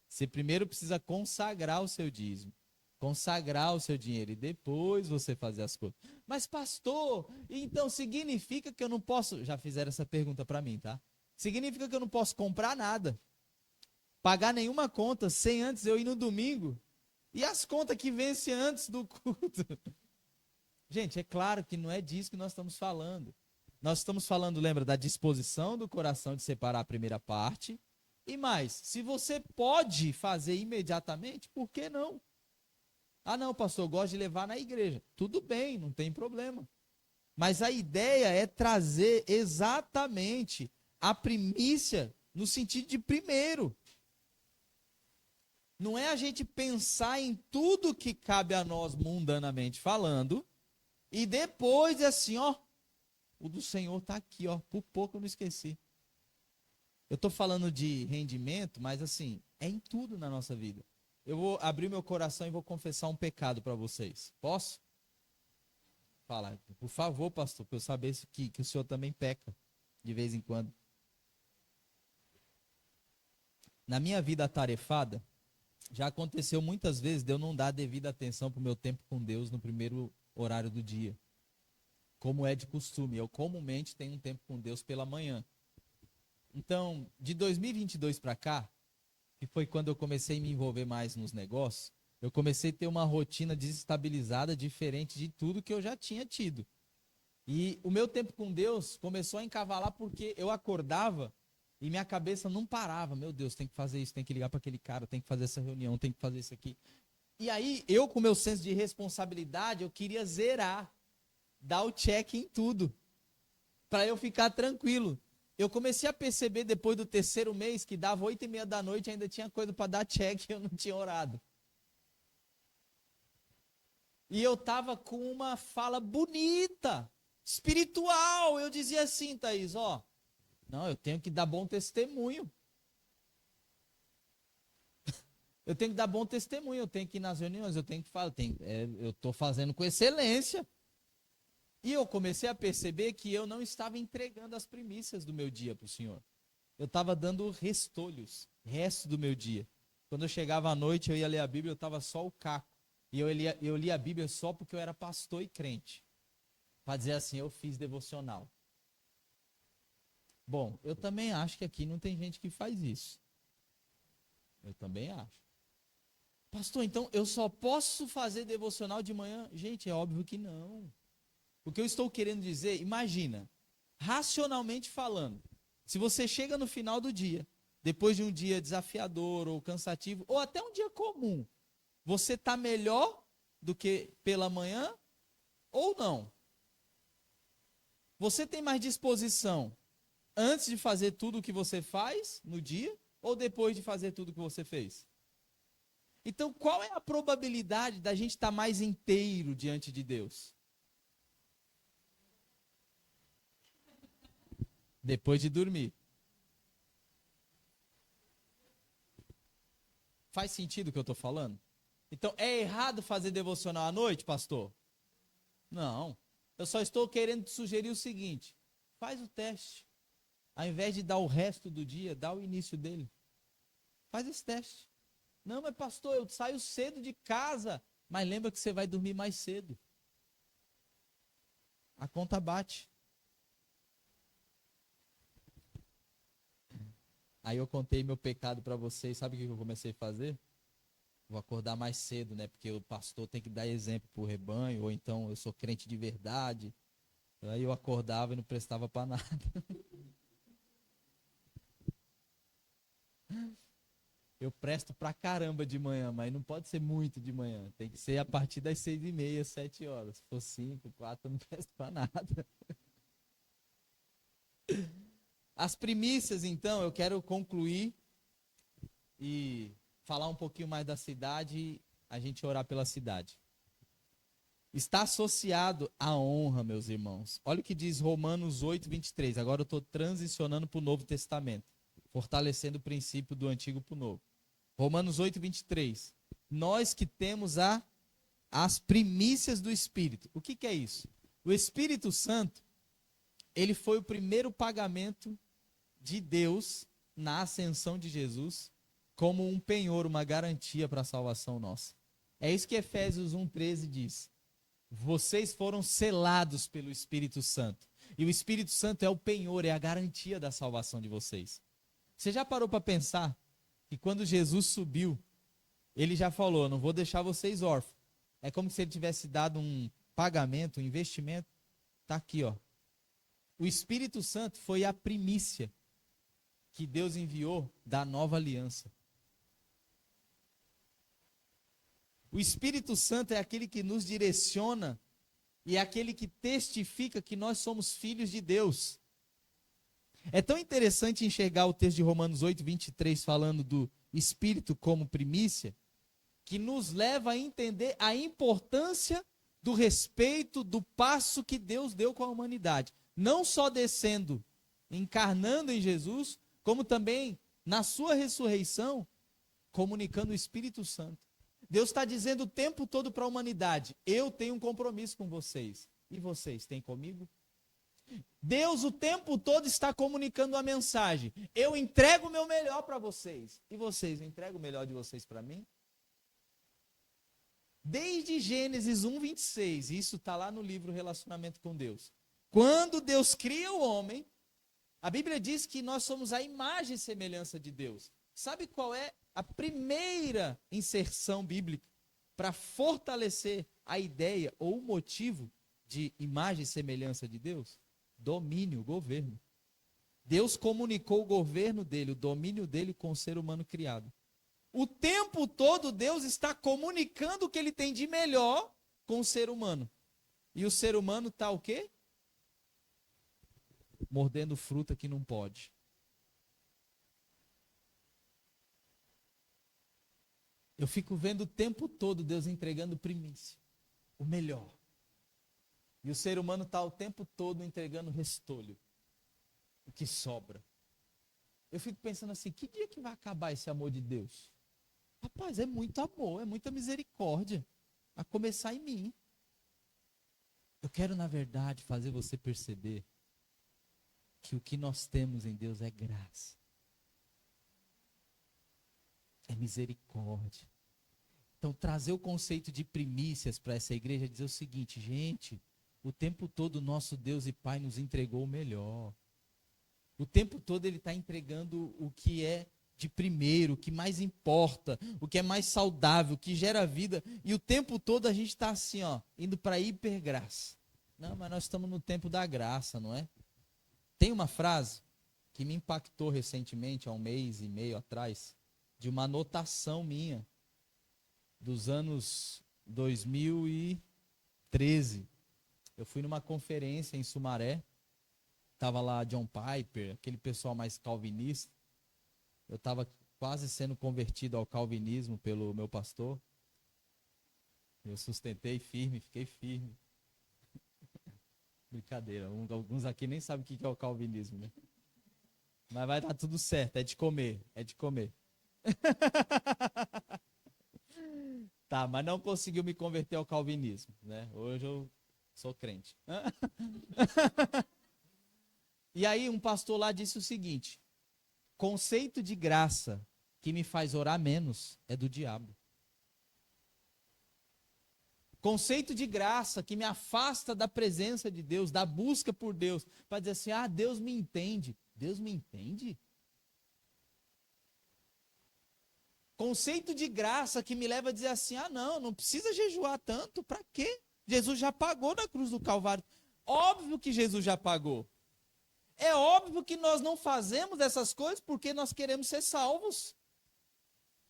Você primeiro precisa consagrar o seu dízimo, consagrar o seu dinheiro e depois você fazer as coisas. Mas pastor, então significa que eu não posso... Já fizeram essa pergunta para mim, tá? Significa que eu não posso comprar nada, pagar nenhuma conta sem antes eu ir no domingo? E as contas que vencem antes do culto? Gente, é claro que não é disso que nós estamos falando. Nós estamos falando, lembra, da disposição do coração de separar a primeira parte. E mais, se você pode fazer imediatamente, por que não? Ah, não, pastor, eu gosto de levar na igreja. Tudo bem, não tem problema. Mas a ideia é trazer exatamente a primícia no sentido de primeiro. Não é a gente pensar em tudo que cabe a nós mundanamente falando e depois assim, ó, o do Senhor está aqui, ó, por pouco eu não esqueci. Eu estou falando de rendimento, mas assim, é em tudo na nossa vida. Eu vou abrir meu coração e vou confessar um pecado para vocês. Posso? Fala, por favor, pastor, para eu saber que o senhor também peca de vez em quando. Na minha vida atarefada, já aconteceu muitas vezes de eu não dar devida atenção para o meu tempo com Deus no primeiro horário do dia. Como é de costume, eu comumente tenho um tempo com Deus pela manhã. Então, de 2022 para cá, que foi quando eu comecei a me envolver mais nos negócios, eu comecei a ter uma rotina desestabilizada, diferente de tudo que eu já tinha tido. E o meu tempo com Deus começou a encavalar porque eu acordava e minha cabeça não parava. Meu Deus, tem que fazer isso, tem que ligar para aquele cara, tem que fazer essa reunião, tem que fazer isso aqui. E aí, eu com meu senso de responsabilidade, eu queria zerar, dar o check em tudo, para eu ficar tranquilo. Eu comecei a perceber depois do terceiro mês que dava 8:30 da noite, ainda tinha coisa para dar check e eu não tinha orado. E eu estava com uma fala bonita, espiritual. Eu dizia assim, Thaís, ó, não, eu tenho que dar bom testemunho. Eu tenho que dar bom testemunho, eu tenho que ir nas reuniões, eu tenho que falar, eu estou fazendo com excelência. E eu comecei a perceber que eu não estava entregando as primícias do meu dia para o Senhor. Eu estava dando restolhos, resto do meu dia. Quando eu chegava à noite, eu ia ler a Bíblia, eu estava só o caco. E eu lia a Bíblia só porque eu era pastor e crente. Para dizer assim, eu fiz devocional. Bom, eu também acho que aqui não tem gente que faz isso. Eu também acho. Pastor, então eu só posso fazer devocional de manhã? Gente, é óbvio que não. O que eu estou querendo dizer, imagina, racionalmente falando, se você chega no final do dia, depois de um dia desafiador ou cansativo, ou até um dia comum, você está melhor do que pela manhã ou não? Você tem mais disposição antes de fazer tudo o que você faz no dia ou depois de fazer tudo o que você fez? Então, qual é a probabilidade da gente estar mais inteiro diante de Deus? Depois de dormir. Faz sentido o que eu estou falando? Então, é errado fazer devocional à noite, pastor? Não. Eu só estou querendo te sugerir o seguinte: faz o teste. Ao invés de dar o resto do dia, dá o início dele. Faz esse teste. Não, mas pastor, eu saio cedo de casa. Mas lembra que você vai dormir mais cedo. A conta bate. Aí eu contei meu pecado para vocês. Sabe o que eu comecei a fazer? Vou acordar mais cedo, né? Porque o pastor tem que dar exemplo para o rebanho. Ou então eu sou crente de verdade. Aí eu acordava e não prestava para nada. Eu presto pra caramba de manhã, mas não pode ser muito de manhã. Tem que ser a partir das 6h30, 7 horas. Se for 5, 4, eu não presto pra nada. As primícias, então, eu quero concluir e falar um pouquinho mais da cidade e a gente orar pela cidade. Está associado à honra, meus irmãos. Olha o que diz Romanos 8, 23. Agora eu estou transicionando para o Novo Testamento, fortalecendo o princípio do Antigo para o Novo. Romanos 8, 23. Nós que temos as primícias do Espírito. O que é isso? O Espírito Santo, ele foi o primeiro pagamento de Deus na ascensão de Jesus, como um penhor, uma garantia para a salvação nossa. É isso que Efésios 1,13 diz. Vocês foram selados pelo Espírito Santo. E o Espírito Santo é o penhor, é a garantia da salvação de vocês. Você já parou para pensar que quando Jesus subiu, ele já falou, não vou deixar vocês órfãos. É como se ele tivesse dado um pagamento, um investimento. Está aqui, ó. O Espírito Santo foi a primícia que Deus enviou da nova aliança. O Espírito Santo é aquele que nos direciona e é aquele que testifica que nós somos filhos de Deus. É tão interessante enxergar o texto de Romanos 8, 23 falando do Espírito como primícia, que nos leva a entender a importância do respeito, do passo que Deus deu com a humanidade. Não só descendo, encarnando em Jesus, como também na sua ressurreição, comunicando o Espírito Santo. Deus está dizendo o tempo todo para a humanidade, eu tenho um compromisso com vocês. E vocês têm comigo? Deus o tempo todo está comunicando a mensagem. Eu entrego o meu melhor para vocês. E vocês entregam o melhor de vocês para mim? Desde Gênesis 1, 26, isso está lá no livro Relacionamento com Deus. Quando Deus cria o homem, a Bíblia diz que nós somos a imagem e semelhança de Deus. Sabe qual é a primeira inserção bíblica para fortalecer a ideia ou o motivo de imagem e semelhança de Deus? Domínio, governo. Deus comunicou o governo dele, o domínio dele com o ser humano criado. O tempo todo Deus está comunicando o que ele tem de melhor com o ser humano. E o ser humano está o quê? Mordendo fruta que não pode. Eu fico vendo o tempo todo Deus entregando primícia, o melhor. E o ser humano está o tempo todo entregando restolho, o que sobra. Eu fico pensando assim, que dia que vai acabar esse amor de Deus? Rapaz, é muito amor, é muita misericórdia, a começar em mim. Eu quero, na verdade, fazer você perceber que o que nós temos em Deus é graça. É misericórdia. Então, trazer o conceito de primícias para essa igreja é dizer o seguinte, gente, o tempo todo o nosso Deus e Pai nos entregou o melhor. O tempo todo Ele está entregando o que é de primeiro, o que mais importa, o que é mais saudável, o que gera vida. E o tempo todo a gente está assim, ó, indo para a hipergraça. Não, mas nós estamos no tempo da graça, não é? Tem uma frase que me impactou recentemente, há 1 mês e meio atrás, de uma anotação minha, dos anos 2013. Eu fui numa conferência em Sumaré, estava lá John Piper, aquele pessoal mais calvinista. Eu estava quase sendo convertido ao calvinismo pelo meu pastor. Eu sustentei firme, fiquei firme. Brincadeira, alguns aqui nem sabem o que é o calvinismo, né? Mas vai dar tudo certo, é de comer, é de comer. Tá, mas não conseguiu me converter ao calvinismo, né? Hoje eu sou crente. E aí um pastor lá disse o seguinte, conceito de graça que me faz orar menos é do diabo. Conceito de graça que me afasta da presença de Deus, da busca por Deus, para dizer assim, ah, Deus me entende. Deus me entende? Conceito de graça que me leva a dizer assim, ah, não precisa jejuar tanto, para quê? Jesus já pagou na cruz do Calvário. Óbvio que Jesus já pagou. É óbvio que nós não fazemos essas coisas porque nós queremos ser salvos.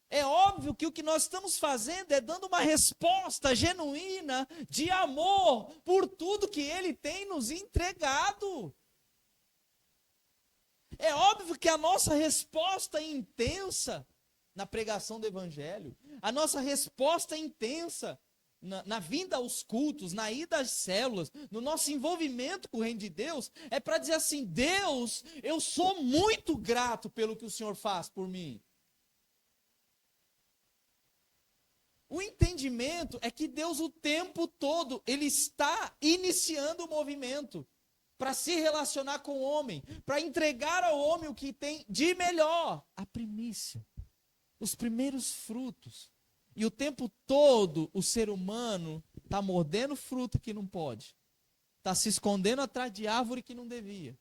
É óbvio que o que nós estamos fazendo é dando uma resposta genuína de amor por tudo que Ele tem nos entregado. É óbvio que a nossa resposta intensa na pregação do Evangelho, a nossa resposta intensa na vinda aos cultos, na ida às células, no nosso envolvimento com o reino de Deus, é para dizer assim: Deus, eu sou muito grato pelo que o Senhor faz por mim. O entendimento é que Deus o tempo todo, Ele está iniciando o movimento para se relacionar com o homem, para entregar ao homem o que tem de melhor, a primícia, os primeiros frutos. E o tempo todo o ser humano está mordendo fruto que não pode, está se escondendo atrás de árvore que não devia.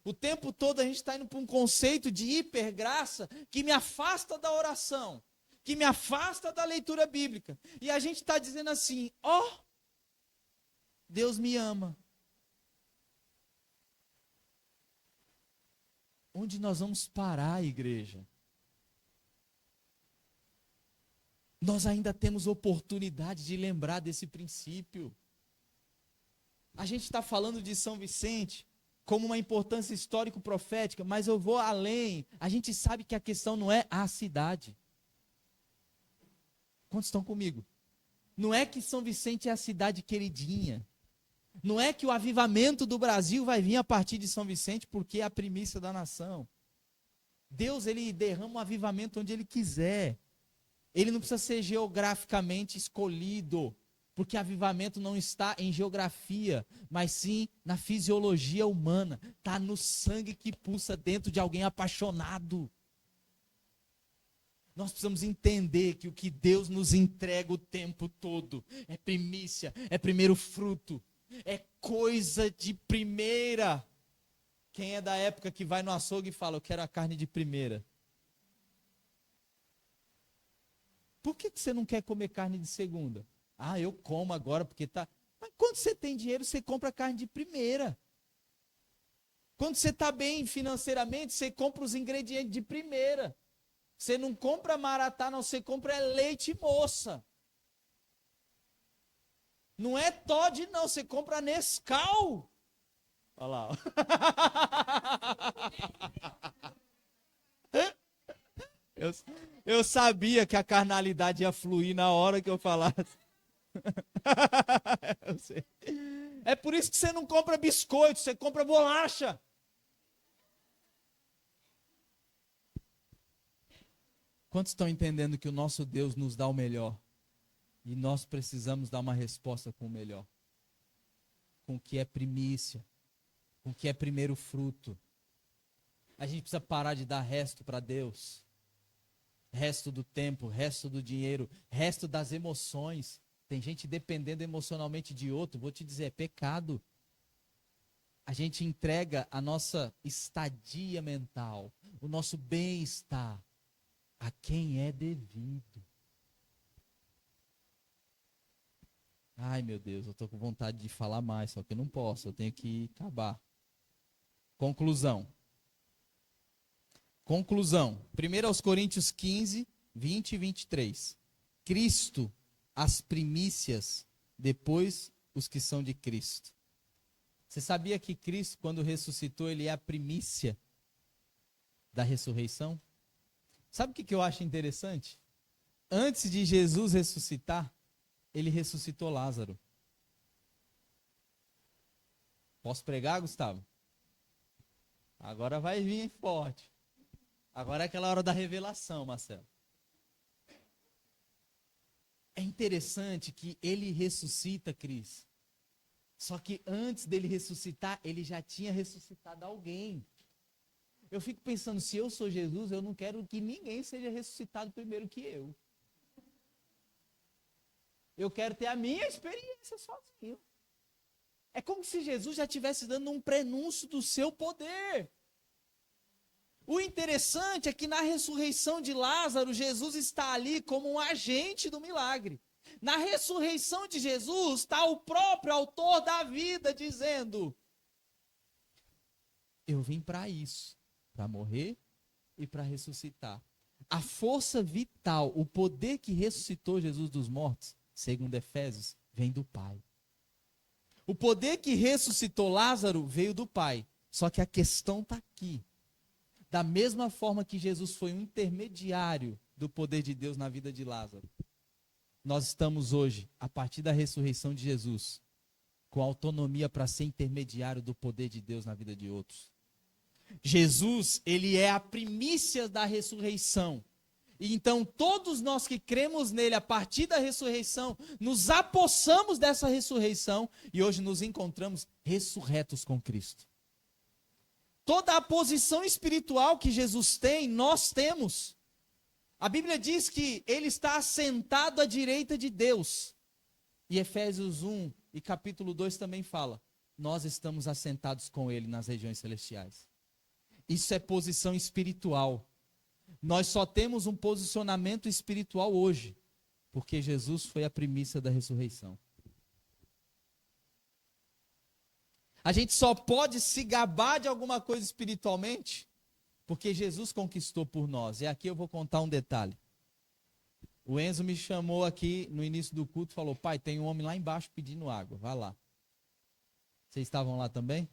O tempo todo a gente está indo para um conceito de hipergraça que me afasta da oração, que me afasta da leitura bíblica. E a gente está dizendo assim: ó, Deus me ama. Onde nós vamos parar, igreja? Nós ainda temos oportunidade de lembrar desse princípio. A gente está falando de São Vicente como uma importância histórico-profética, mas eu vou além. A gente sabe que a questão não é a cidade. Quantos estão comigo? Não é que São Vicente é a cidade queridinha. Não é que o avivamento do Brasil vai vir a partir de São Vicente porque é a primícia da nação. Deus, Ele derrama um avivamento onde Ele quiser. Ele não precisa ser geograficamente escolhido, porque avivamento não está em geografia, mas sim na fisiologia humana. Está no sangue que pulsa dentro de alguém apaixonado. Nós precisamos entender que o que Deus nos entrega o tempo todo é primícia, é primeiro fruto, é coisa de primeira. Quem é da época que vai no açougue e fala: eu quero a carne de primeira? Por que você não quer comer carne de segunda? Ah, eu como agora porque tá... Mas quando você tem dinheiro, você compra carne de primeira. Quando você está bem financeiramente, você compra os ingredientes de primeira. Você não compra maratá, não, você compra leite moça. Não é Toddy, não, você compra Nescau. Olha lá. Eu sabia que a carnalidade ia fluir na hora que eu falasse. Eu sei. É por isso que você não compra biscoito, você compra bolacha. Quantos estão entendendo que o nosso Deus nos dá o melhor? E nós precisamos dar uma resposta com o melhor. Com o que é primícia. Com o que é primeiro fruto. A gente precisa parar de dar resto para Deus. Resto do tempo, resto do dinheiro, resto das emoções. Tem gente dependendo emocionalmente de outro. Vou te dizer, é pecado. A gente entrega a nossa estadia mental, o nosso bem-estar a quem é devido. Ai, meu Deus, eu estou com vontade de falar mais, só que eu não posso, eu tenho que acabar. Conclusão. 1 aos Coríntios 15, 20 e 23. Cristo, as primícias, depois os que são de Cristo. Você sabia que Cristo, quando ressuscitou, Ele é a primícia da ressurreição? Sabe o que eu acho interessante? Antes de Jesus ressuscitar, Ele ressuscitou Lázaro. Posso pregar, Gustavo? Agora vai vir forte. Agora é aquela hora da revelação, Marcelo. É interessante que Ele ressuscita, Cris. Só que antes dele ressuscitar, Ele já tinha ressuscitado alguém. Eu fico pensando, se eu sou Jesus, eu não quero que ninguém seja ressuscitado primeiro que eu. Eu quero ter a minha experiência sozinho. É como se Jesus já estivesse dando um prenúncio do seu poder. O interessante é que na ressurreição de Lázaro, Jesus está ali como um agente do milagre. Na ressurreição de Jesus está o próprio autor da vida dizendo: eu vim para isso, para morrer e para ressuscitar. A força vital, o poder que ressuscitou Jesus dos mortos, segundo Efésios, vem do Pai. O poder que ressuscitou Lázaro veio do Pai. Só que a questão está aqui. Da mesma forma que Jesus foi um intermediário do poder de Deus na vida de Lázaro, nós estamos hoje, a partir da ressurreição de Jesus, com autonomia para ser intermediário do poder de Deus na vida de outros. Jesus, ele é a primícia da ressurreição. E então todos nós que cremos nele a partir da ressurreição, nos apossamos dessa ressurreição e hoje nos encontramos ressurretos com Cristo. Toda a posição espiritual que Jesus tem, nós temos. A Bíblia diz que ele está assentado à direita de Deus. E Efésios 1 e capítulo 2 também fala, nós estamos assentados com ele nas regiões celestiais. Isso é posição espiritual. Nós só temos um posicionamento espiritual hoje, porque Jesus foi a primícia da ressurreição. A gente só pode se gabar de alguma coisa espiritualmente, porque Jesus conquistou por nós. E aqui eu vou contar um detalhe. O Enzo me chamou aqui no início do culto e falou, pai, tem um homem lá embaixo pedindo água, vai lá. Vocês estavam lá também?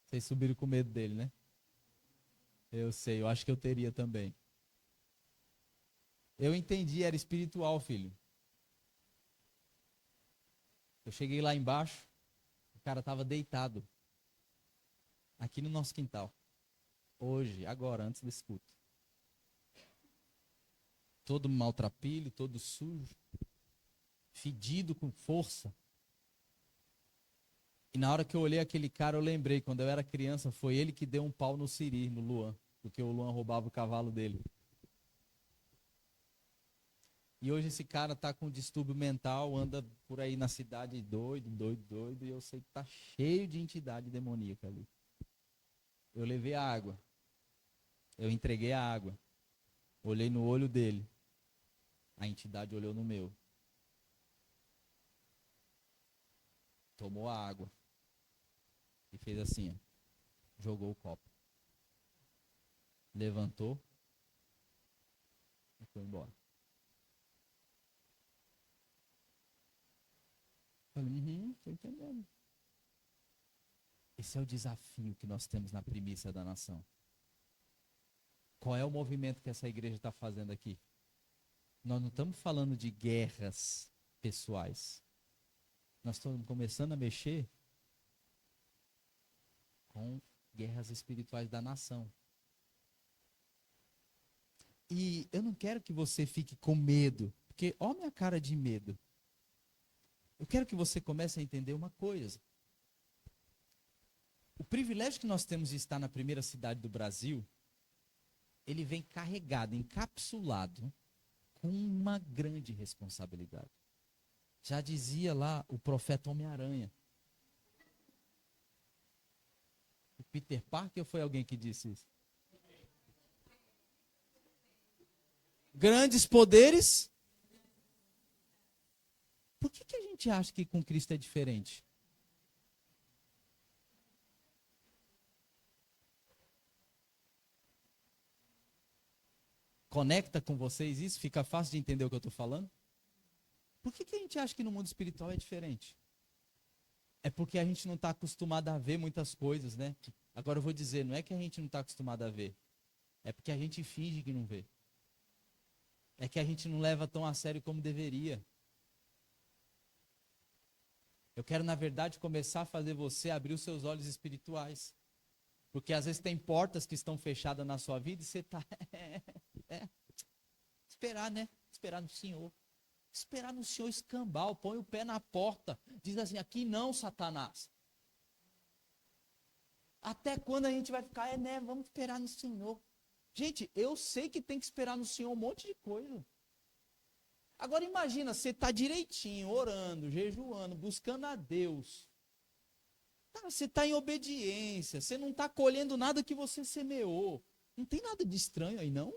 Vocês subiram com medo dele, né? Eu sei, eu acho que eu teria também. Eu entendi, era espiritual, filho. Eu cheguei lá embaixo, o cara estava deitado. Aqui no nosso quintal. Hoje, agora, antes desse culto. Todo maltrapilho, todo sujo. Fedido com força. E na hora que eu olhei aquele cara, eu lembrei, quando eu era criança, foi ele que deu um pau no Siri, no Luan. Porque o Luan roubava o cavalo dele. E hoje esse cara tá com distúrbio mental, anda por aí na cidade doido, e eu sei que tá cheio de entidade demoníaca ali. Eu levei a água. Eu entreguei a água. Olhei no olho dele. A entidade olhou no meu. Tomou a água. E fez assim, ó. Jogou o copo. Levantou. E foi embora. Falei, tô entendendo. Esse é o desafio que nós temos na primícia da nação. Qual é o movimento que essa igreja está fazendo aqui? Nós não estamos falando de guerras pessoais. Nós estamos começando a mexer com guerras espirituais da nação. E eu não quero que você fique com medo, porque olha a minha cara de medo. Eu quero que você comece a entender uma coisa. O privilégio que nós temos de estar na primeira cidade do Brasil, ele vem carregado, encapsulado, com uma grande responsabilidade. Já dizia lá o profeta Homem-Aranha. O Peter Parker foi alguém que disse isso? Grandes poderes. Por que a gente acha que com Cristo é diferente? Conecta com vocês isso? Fica fácil de entender o que eu estou falando? Por que a gente acha que no mundo espiritual é diferente? É porque a gente não está acostumado a ver muitas coisas, né? Agora eu vou dizer, não é que a gente não está acostumado a ver. É porque a gente finge que não vê. É que a gente não leva tão a sério como deveria. Eu quero, na verdade, começar a fazer você abrir os seus olhos espirituais. Porque às vezes tem portas que estão fechadas na sua vida e você está... Esperar, né? Esperar no Senhor. Esperar no Senhor escambau, põe o pé na porta. Diz assim, aqui não, Satanás. Até quando a gente vai ficar, vamos esperar no Senhor. Gente, eu sei que tem que esperar no Senhor um monte de coisa. Agora imagina, você está direitinho, orando, jejuando, buscando a Deus. Cara, você está em obediência, você não está colhendo nada que você semeou. Não tem nada de estranho aí, não?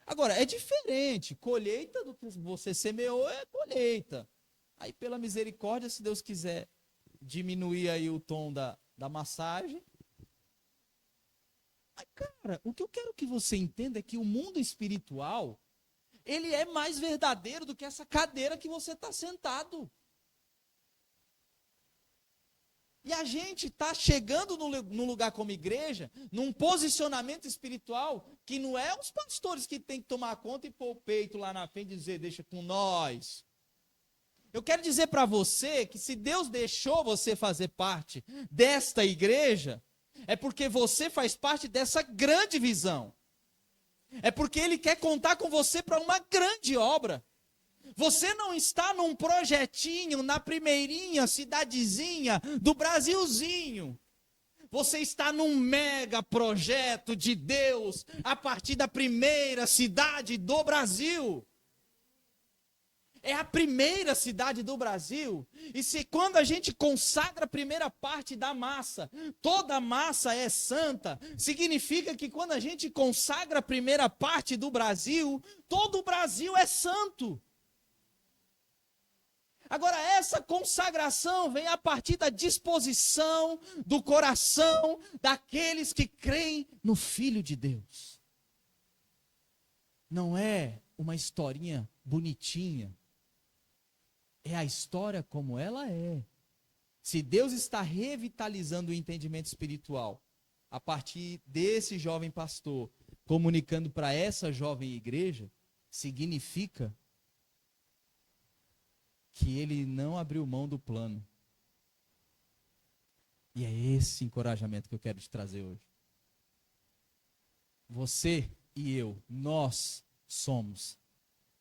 Agora, é diferente. Colheita do que você semeou é colheita. Aí, pela misericórdia, se Deus quiser diminuir aí o tom da massagem, aí Cara, o que eu quero que você entenda é que o mundo espiritual, ele é mais verdadeiro do que essa cadeira que você está sentado. E a gente está chegando num lugar como igreja, num posicionamento espiritual, que não é os pastores que tem que tomar conta e pôr o peito lá na frente e dizer, deixa com nós. Eu quero dizer para você que se Deus deixou você fazer parte desta igreja, é porque você faz parte dessa grande visão. É porque Ele quer contar com você para uma grande obra. Você não está num projetinho, na primeirinha cidadezinha do Brasilzinho. Você está num mega projeto de Deus, a partir da primeira cidade do Brasil. É a primeira cidade do Brasil. E se quando a gente consagra a primeira parte da massa, toda a massa é santa, significa que quando a gente consagra a primeira parte do Brasil, todo o Brasil é santo. Agora, essa consagração vem a partir da disposição do coração daqueles que creem no Filho de Deus. Não é uma historinha bonitinha. É a história como ela é. Se Deus está revitalizando o entendimento espiritual a partir desse jovem pastor, comunicando para essa jovem igreja, significa que ele não abriu mão do plano. E é esse encorajamento que eu quero te trazer hoje. Você e eu, nós somos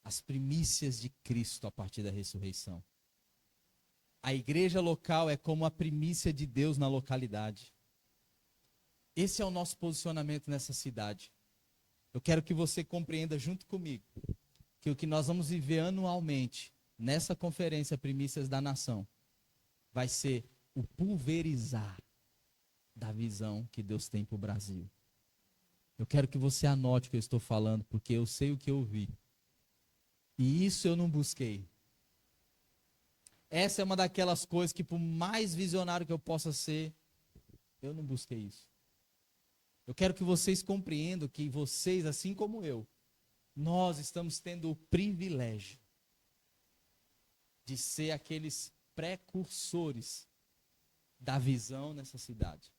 as primícias de Cristo a partir da ressurreição. A igreja local é como a primícia de Deus na localidade. Esse é o nosso posicionamento nessa cidade. Eu quero que você compreenda junto comigo que o que nós vamos viver anualmente nessa conferência Primícias da Nação vai ser o pulverizar da visão que Deus tem para o Brasil. Eu quero que você anote o que eu estou falando, porque eu sei o que eu vi. E isso eu não busquei. Essa é uma daquelas coisas que, por mais visionário que eu possa ser, eu não busquei isso. Eu quero que vocês compreendam que vocês, assim como eu, nós estamos tendo o privilégio de ser aqueles precursores da visão nessa cidade.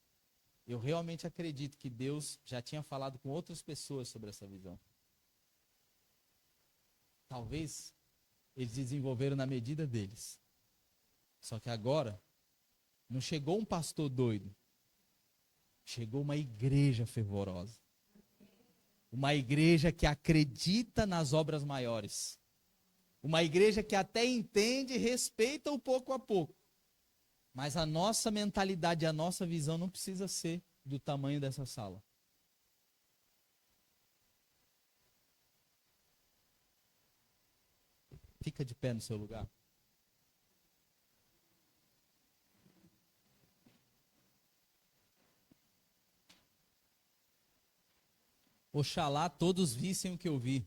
Eu realmente acredito que Deus já tinha falado com outras pessoas sobre essa visão. Talvez eles desenvolveram na medida deles. Só que agora, não chegou um pastor doido. Chegou uma igreja fervorosa. Uma igreja que acredita nas obras maiores. Uma igreja que até entende e respeita o pouco a pouco. Mas a nossa mentalidade, a nossa visão não precisa ser do tamanho dessa sala. Fica de pé no seu lugar. Oxalá todos vissem o que eu vi.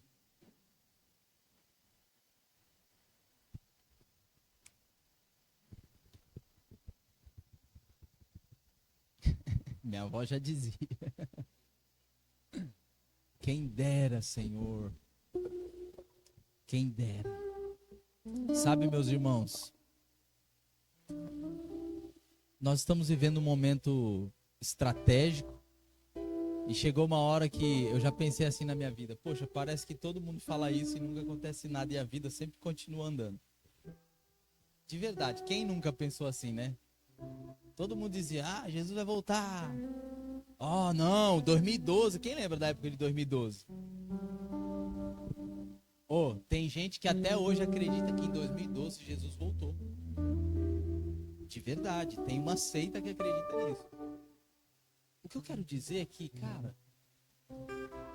Minha avó já dizia. Quem dera, Senhor. Quem dera. Sabe, meus irmãos, nós estamos vivendo um momento estratégico e chegou uma hora que eu já pensei assim na minha vida. Poxa, parece que todo mundo fala isso e nunca acontece nada e a vida sempre continua andando. De verdade, quem nunca pensou assim, né? Todo mundo dizia, Jesus vai voltar. Oh, não, 2012. Quem lembra da época de 2012? Tem gente que até hoje acredita que em 2012 Jesus voltou. De verdade, tem uma seita que acredita nisso. O que eu quero dizer é que, cara,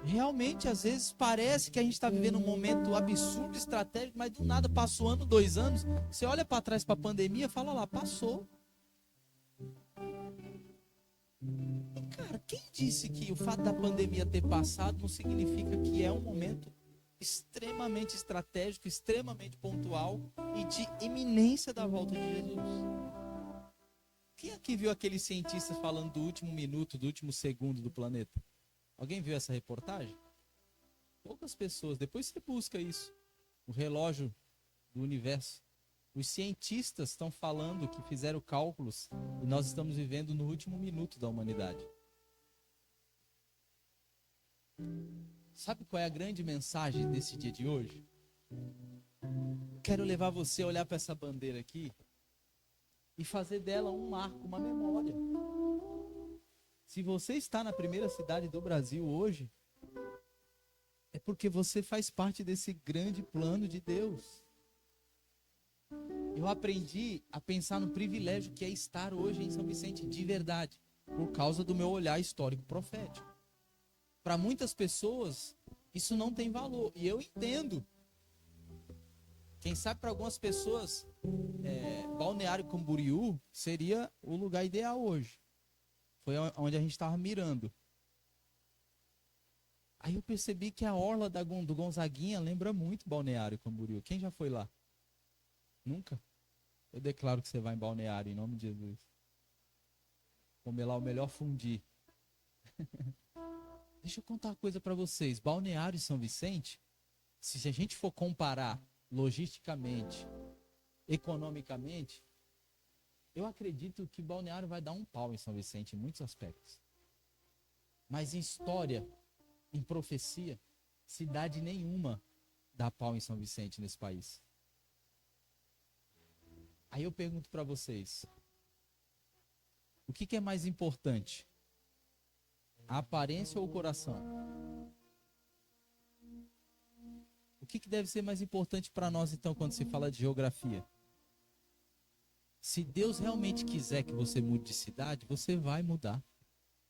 realmente às vezes parece que a gente está vivendo um momento absurdo, estratégico, mas do nada passou 1 ano, 2 anos, você olha para trás para a pandemia e fala, lá, passou. Cara, quem disse que o fato da pandemia ter passado não significa que é um momento extremamente estratégico, extremamente pontual e de iminência da volta de Jesus? Quem aqui viu aqueles cientistas falando do último minuto, do último segundo do planeta? Alguém viu essa reportagem? Poucas pessoas. Depois você busca isso. O relógio do universo. Os cientistas estão falando que fizeram cálculos e nós estamos vivendo no último minuto da humanidade. Sabe qual é a grande mensagem desse dia de hoje? Quero levar você a olhar para essa bandeira aqui e fazer dela um marco, uma memória. Se você está na primeira cidade do Brasil hoje, é porque você faz parte desse grande plano de Deus. Eu aprendi a pensar no privilégio que é estar hoje em São Vicente de verdade, por causa do meu olhar histórico profético. Para muitas pessoas, isso não tem valor, e eu entendo. Quem sabe para algumas pessoas, Balneário Camboriú seria o lugar ideal hoje. Foi onde a gente estava mirando. Aí eu percebi que a orla do Gonzaguinha lembra muito Balneário Camboriú. Quem já foi lá? Nunca? Eu declaro que você vai em Balneário, em nome de Jesus. Comer lá o melhor fundi. Deixa eu contar uma coisa para vocês. Balneário e São Vicente, se a gente for comparar logisticamente, economicamente, eu acredito que Balneário vai dar um pau em São Vicente em muitos aspectos. Mas em história, em profecia, cidade nenhuma dá pau em São Vicente nesse país. Aí eu pergunto para vocês, o que é mais importante? A aparência ou o coração? O que deve ser mais importante para nós então quando se fala de geografia? Se Deus realmente quiser que você mude de cidade, você vai mudar.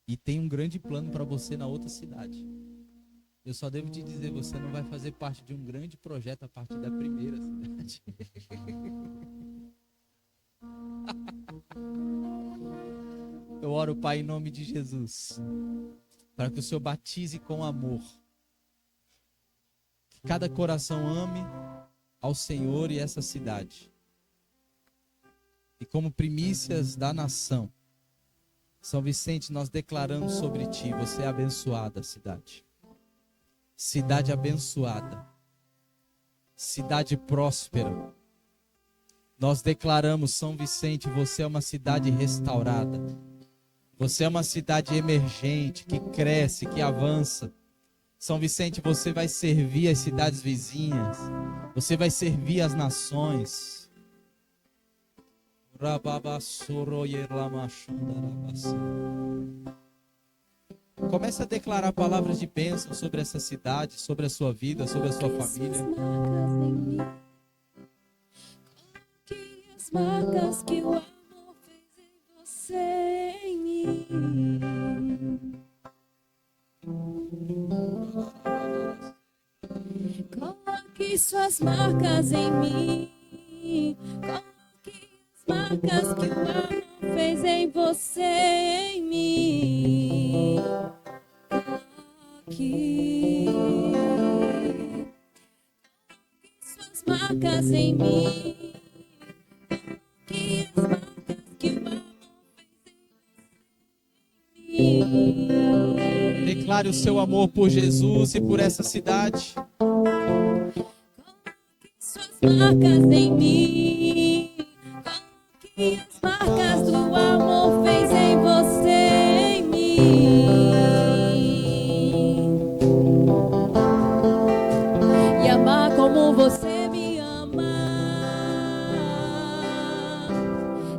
E tem um grande plano para você na outra cidade. Eu só devo te dizer, você não vai fazer parte de um grande projeto a partir da primeira cidade. Eu oro, Pai, em nome de Jesus, para que o Senhor batize com amor. Que cada coração ame ao Senhor e essa cidade. E como primícias da nação, São Vicente, nós declaramos sobre ti, você é abençoada, cidade. Cidade abençoada. Cidade próspera. Nós declaramos, São Vicente, você é uma cidade restaurada. Você é uma cidade emergente, que cresce, que avança. São Vicente, você vai servir as cidades vizinhas. Você vai servir as nações. Comece a declarar palavras de bênção sobre essa cidade, sobre a sua vida, sobre a sua família. As marcas que o amor fez em você, em mim. Coloque suas marcas em mim. Coloque as marcas que o amor fez em você, em mim. Coloque suas marcas em mim. Que as marcas que o amor fez em mim. Declare o seu amor por Jesus e por essa cidade. Coloque suas marcas em mim. Coloque as marcas do amor fez em você, em mim. E amar como você me ama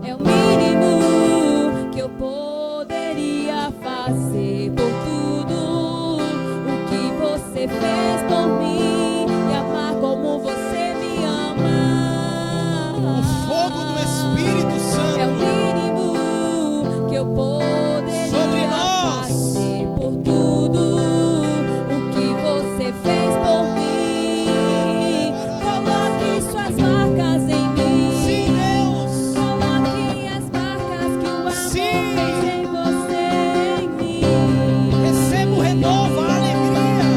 é o mínimo que eu poderia fazer por tudo o que você fez por mim. E amar como você me ama. O fogo do Espírito Santo É o mínimo que eu poderia sobre nós. fazer por tudo o que você fez por mim. Coloque suas marcas em mim. Sim, Deus. Coloque as marcas que o amor Sim. fez em você, em mim. Receba o renovo, a alegria.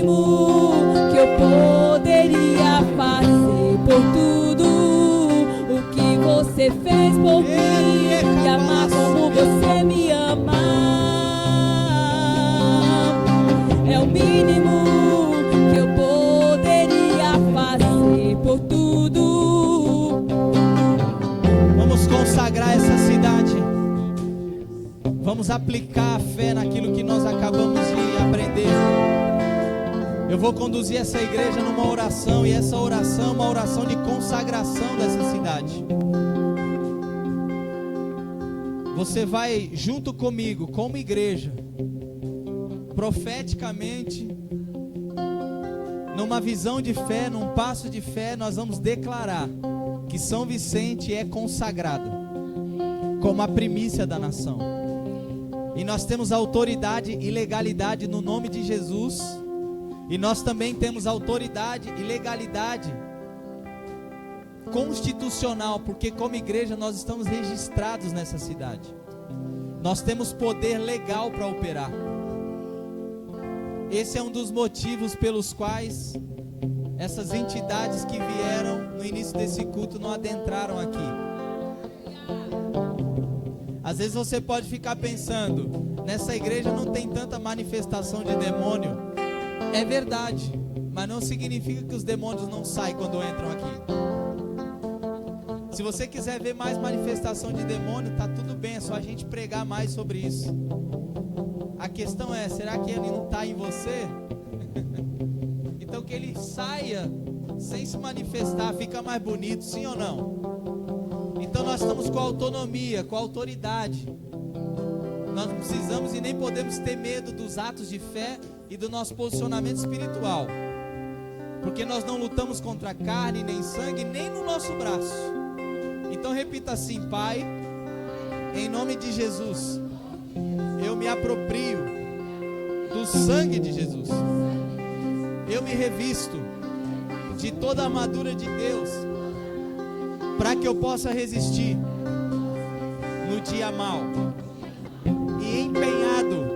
mínimo que eu poderia fazer por tudo o que você fez por mim e amar como você me ama. É o mínimo que eu poderia fazer por tudo. Vamos consagrar essa cidade. Vamos aplicar a fé naquilo que nós acabamos de aprender. Eu vou conduzir essa igreja numa oração, e essa oração é uma oração de consagração dessa cidade. Você vai junto comigo, como igreja, profeticamente, numa visão de fé, num passo de fé, nós vamos declarar que São Vicente é consagrada como a primícia da nação. E nós temos autoridade e legalidade no nome de Jesus. E nós também temos autoridade e legalidade constitucional, porque como igreja nós estamos registrados nessa cidade. Nós temos poder legal para operar. Esse é um dos motivos pelos quais essas entidades que vieram no início desse culto não adentraram aqui. Às vezes você pode ficar pensando, nessa igreja não tem tanta manifestação de demônio. É verdade, mas não significa que os demônios não saem quando entram aqui. Se você quiser ver mais manifestação de demônio, tá tudo bem, é só a gente pregar mais sobre isso. A questão é, será que ele não está em você? Então que ele saia sem se manifestar, fica mais bonito, sim ou não? Então nós estamos com autonomia, com autoridade. Nós não precisamos e nem podemos ter medo dos atos de fé e do nosso posicionamento espiritual, porque nós não lutamos contra carne, nem sangue, nem no nosso braço. Então repita assim: Pai, em nome de Jesus, eu me aproprio do sangue de Jesus. Eu me revisto de toda a armadura de Deus, para que eu possa resistir no dia mau. E empenhado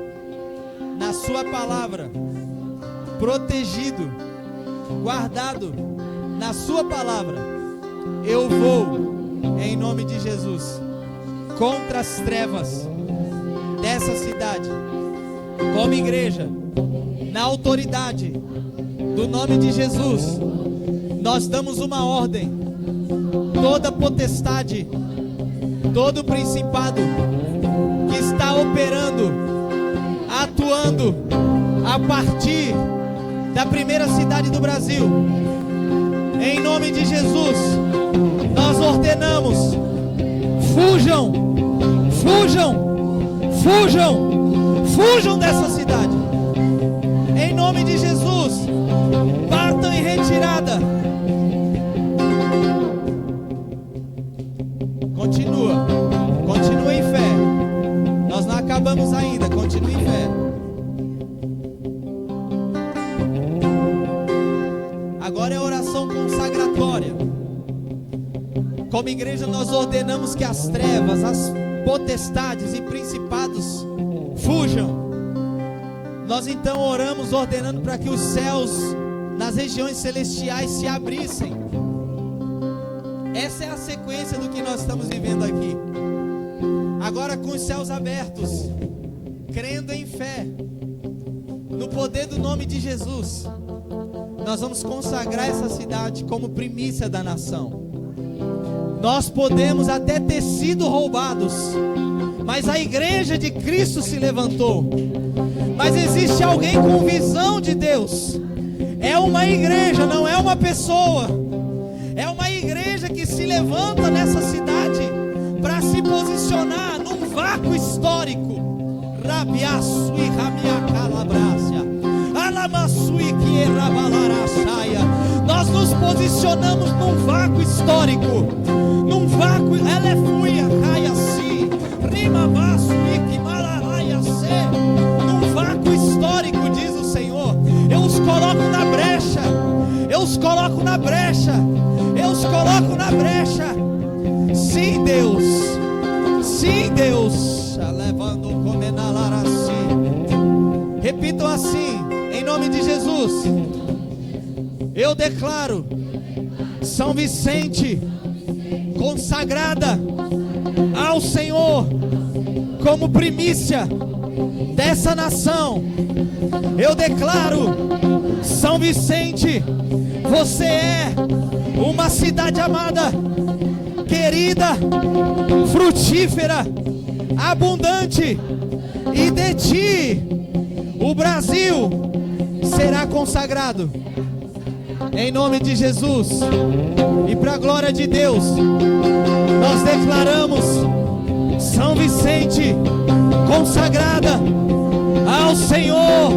na sua palavra, protegido, guardado na sua palavra, eu vou, em nome de Jesus, contra as trevas dessa cidade, como igreja, na autoridade do nome de Jesus. Nós damos uma ordem: toda potestade, todo principado que está operando, atuando a partir da primeira cidade do Brasil, em nome de Jesus, nós ordenamos: fujam, fujam, fujam, fujam dessa cidade, em nome de Jesus, partam em retirada. Continua em fé. Nós não acabamos ainda, continue em fé. Agora é a oração consagratória. Como igreja nós ordenamos que as trevas, as potestades e principados fujam. Nós então oramos ordenando para que os céus nas regiões celestiais se abrissem. Essa é a sequência do que nós estamos vivendo aqui. Agora, com os céus abertos, crendo em fé no poder do nome de Jesus, nós vamos consagrar essa cidade como primícia da nação. Nós podemos até ter sido roubados, mas a igreja de Cristo se levantou. Mas existe alguém com visão de Deus. É uma igreja, não é uma pessoa. É uma igreja que se levanta nessa cidade para se posicionar num vácuo histórico. Rabiaço e ramia calabrácia, alamassu e que rabalarachaya. Nós nos posicionamos num vácuo histórico, num vácuo elefuia caiaci, rimavaço e que malaraia se, num vácuo histórico, diz o Senhor. Eu os coloco na brecha, eu os coloco na brecha, eu os coloco na brecha. Sim, Deus, sim, Deus. Repitam assim: Em nome de Jesus, eu declaro São Vicente consagrada ao Senhor como primícia dessa nação. Eu declaro, São Vicente, você é uma cidade amada, querida, frutífera, abundante, e de ti o Brasil será consagrado. Em nome de Jesus e para a glória de Deus, nós declaramos São Vicente consagrada ao Senhor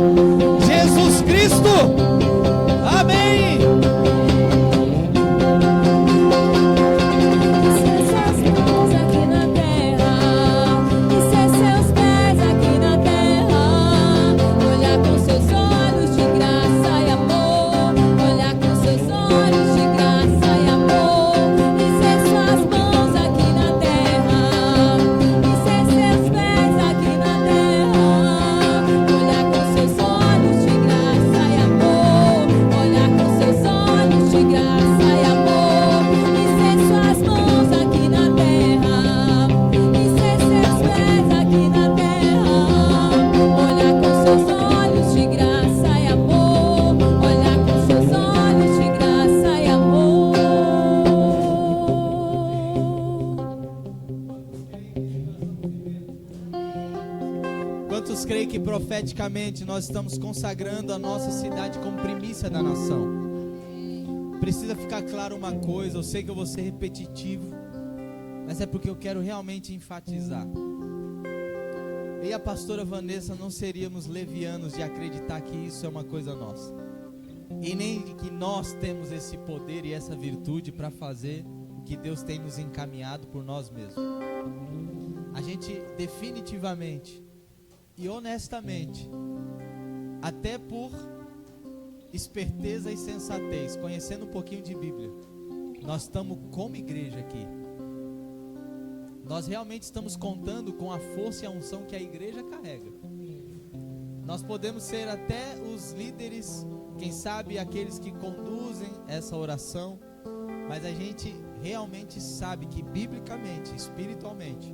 Jesus Cristo. Amém. Quantos creem que profeticamente nós estamos consagrando a nossa cidade como primícia da nação? Precisa ficar claro uma coisa, eu sei que eu vou ser repetitivo, mas é porque eu quero realmente enfatizar. Eu e a pastora Vanessa não seríamos levianos de acreditar que isso é uma coisa nossa, e nem que nós temos esse poder e essa virtude para fazer o que Deus tem nos encaminhado por nós mesmos. A gente definitivamente e honestamente, até por esperteza e sensatez, conhecendo um pouquinho de Bíblia, nós estamos como igreja aqui. Nós realmente estamos contando com a força e a unção que a igreja carrega. Nós podemos ser até os líderes, quem sabe aqueles que conduzem essa oração, mas a gente realmente sabe que biblicamente, espiritualmente,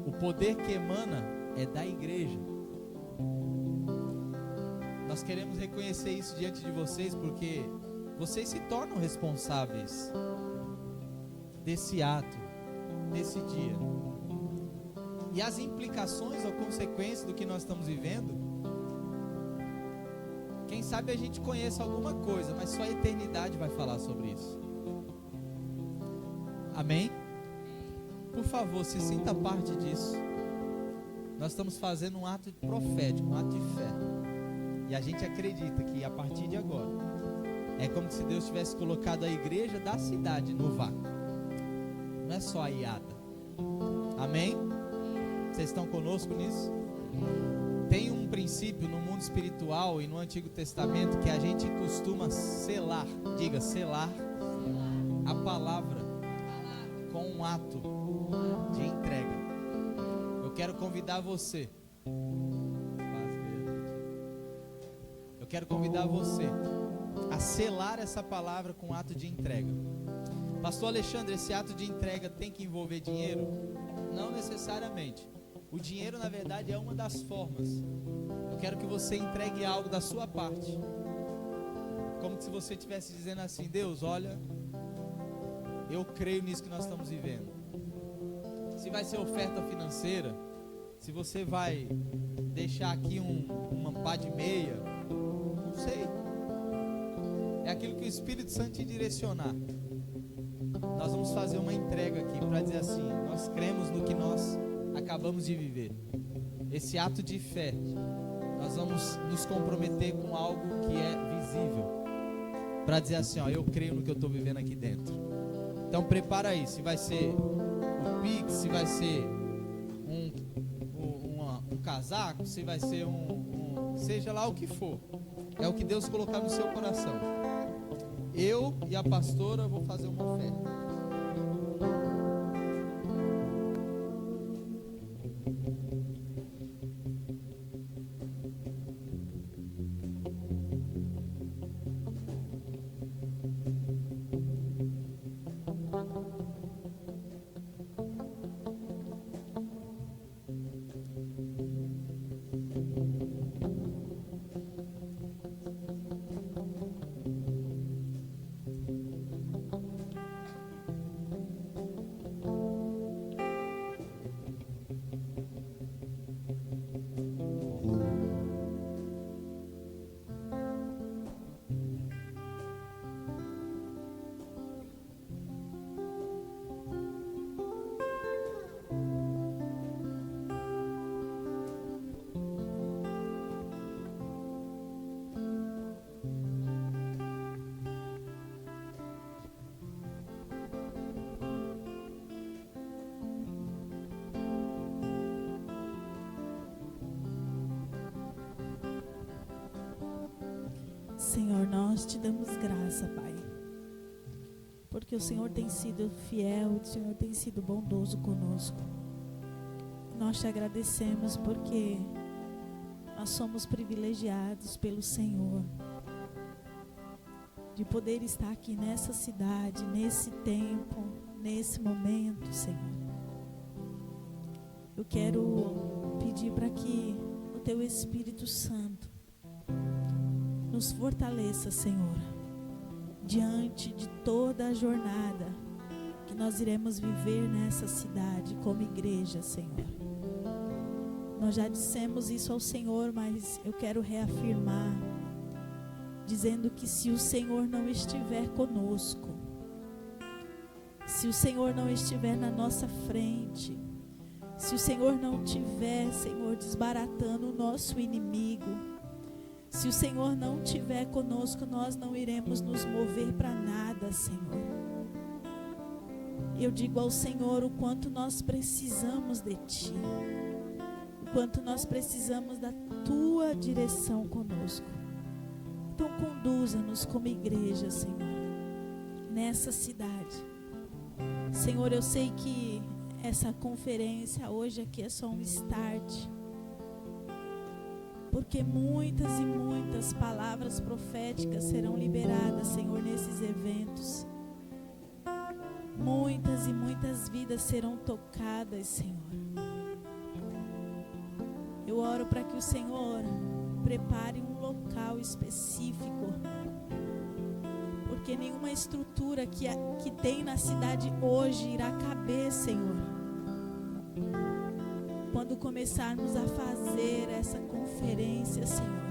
o poder que emana é da igreja. Nós queremos reconhecer isso diante de vocês, porque vocês se tornam responsáveis desse ato, desse dia. E as implicações ou consequências do que nós estamos vivendo, quem sabe a gente conheça alguma coisa, mas só a eternidade vai falar sobre isso. Amém? Por favor, se sinta parte disso. Nós estamos fazendo um ato profético, um ato de fé. E a gente acredita que a partir de agora é como se Deus tivesse colocado a igreja da cidade no vácuo. Não é só a IADA. Amém? Vocês estão conosco nisso? Tem um princípio no mundo espiritual e no Antigo Testamento que a gente costuma selar. Diga, selar a palavra com um ato de entrega. Eu quero convidar você. Eu quero convidar você a selar essa palavra com um ato de entrega. Pastor Alexandre, esse ato de entrega tem que envolver dinheiro? Não necessariamente. O dinheiro, na verdade, é uma das formas. Eu quero que você entregue algo da sua parte. Como se você estivesse dizendo assim: Deus, olha, eu creio nisso que nós estamos vivendo. Se vai ser oferta financeira, se você vai deixar aqui uma pá de meia, não sei. É aquilo que o Espírito Santo te direcionar. Nós vamos fazer uma entrega aqui para dizer assim: nós cremos no que nós acabamos de viver. Esse ato de fé, nós vamos nos comprometer com algo que é visível, para dizer assim: ó, eu creio no que eu estou vivendo aqui dentro. Então prepara aí, se vai ser o Pix, se vai ser um casaco, se vai ser seja lá o que for, é o que Deus colocar no seu coração. Eu e a pastora vou fazer uma oferta. Senhor, nós te damos graça, Pai. Porque o Senhor tem sido fiel, o Senhor tem sido bondoso conosco. Nós te agradecemos porque nós somos privilegiados pelo Senhor de poder estar aqui nessa cidade, nesse tempo, nesse momento, Senhor. Eu quero pedir para que o Teu Espírito Santo nos fortaleça, Senhor, diante de toda a jornada que nós iremos viver nessa cidade como igreja, Senhor. Nós já dissemos isso ao Senhor, mas eu quero reafirmar, dizendo que se o Senhor não estiver conosco, se o Senhor não estiver na nossa frente, se o Senhor não estiver, Senhor, desbaratando o nosso inimigo, se o Senhor não estiver conosco, nós não iremos nos mover para nada, Senhor. Eu digo ao Senhor o quanto nós precisamos de Ti, o quanto nós precisamos da Tua direção conosco. Então conduza-nos como igreja, Senhor, nessa cidade. Senhor, eu sei que essa conferência hoje aqui é só um start, porque muitas e muitas palavras proféticas serão liberadas, Senhor, nesses eventos. Muitas e muitas vidas serão tocadas, Senhor. Eu oro para que o Senhor prepare um local específico, porque nenhuma estrutura que tem na cidade hoje irá caber, Senhor. Quando começarmos a fazer essa conferência, Senhor,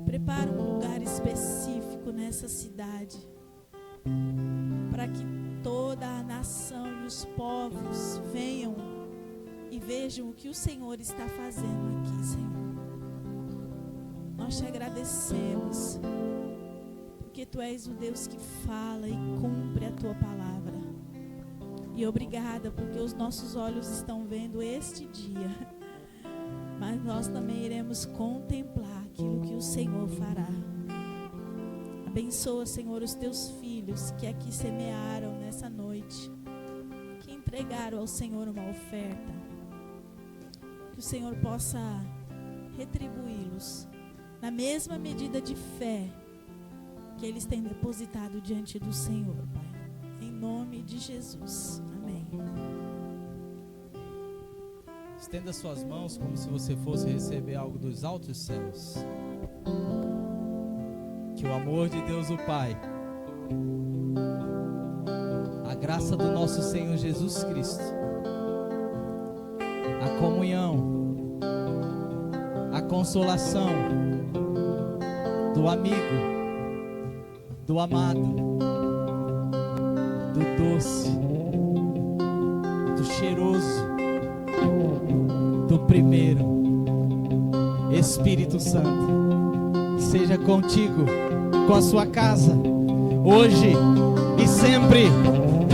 prepara um lugar específico nessa cidade, para que toda a nação e os povos venham e vejam o que o Senhor está fazendo aqui, Senhor. Nós te agradecemos, porque Tu és o Deus que fala e cumpre a Tua palavra. E obrigada, porque os nossos olhos estão vendo este dia, mas nós também iremos contemplar aquilo que o Senhor fará. Abençoa, Senhor, os Teus filhos que aqui semearam nessa noite, que entregaram ao Senhor uma oferta. Que o Senhor possa retribuí-los na mesma medida de fé que eles têm depositado diante do Senhor, Pai. Em nome de Jesus. Amém. Estenda suas mãos como se você fosse receber algo dos altos céus. Que o amor de Deus o Pai, a graça do nosso Senhor Jesus Cristo, a comunhão, a consolação do amigo, do amado, do doce, do cheiroso, do primeiro Espírito Santo seja contigo, com a sua casa, hoje e sempre.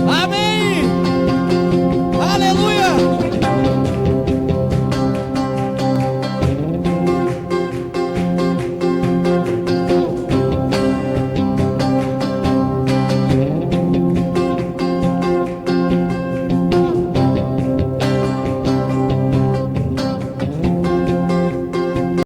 Amém!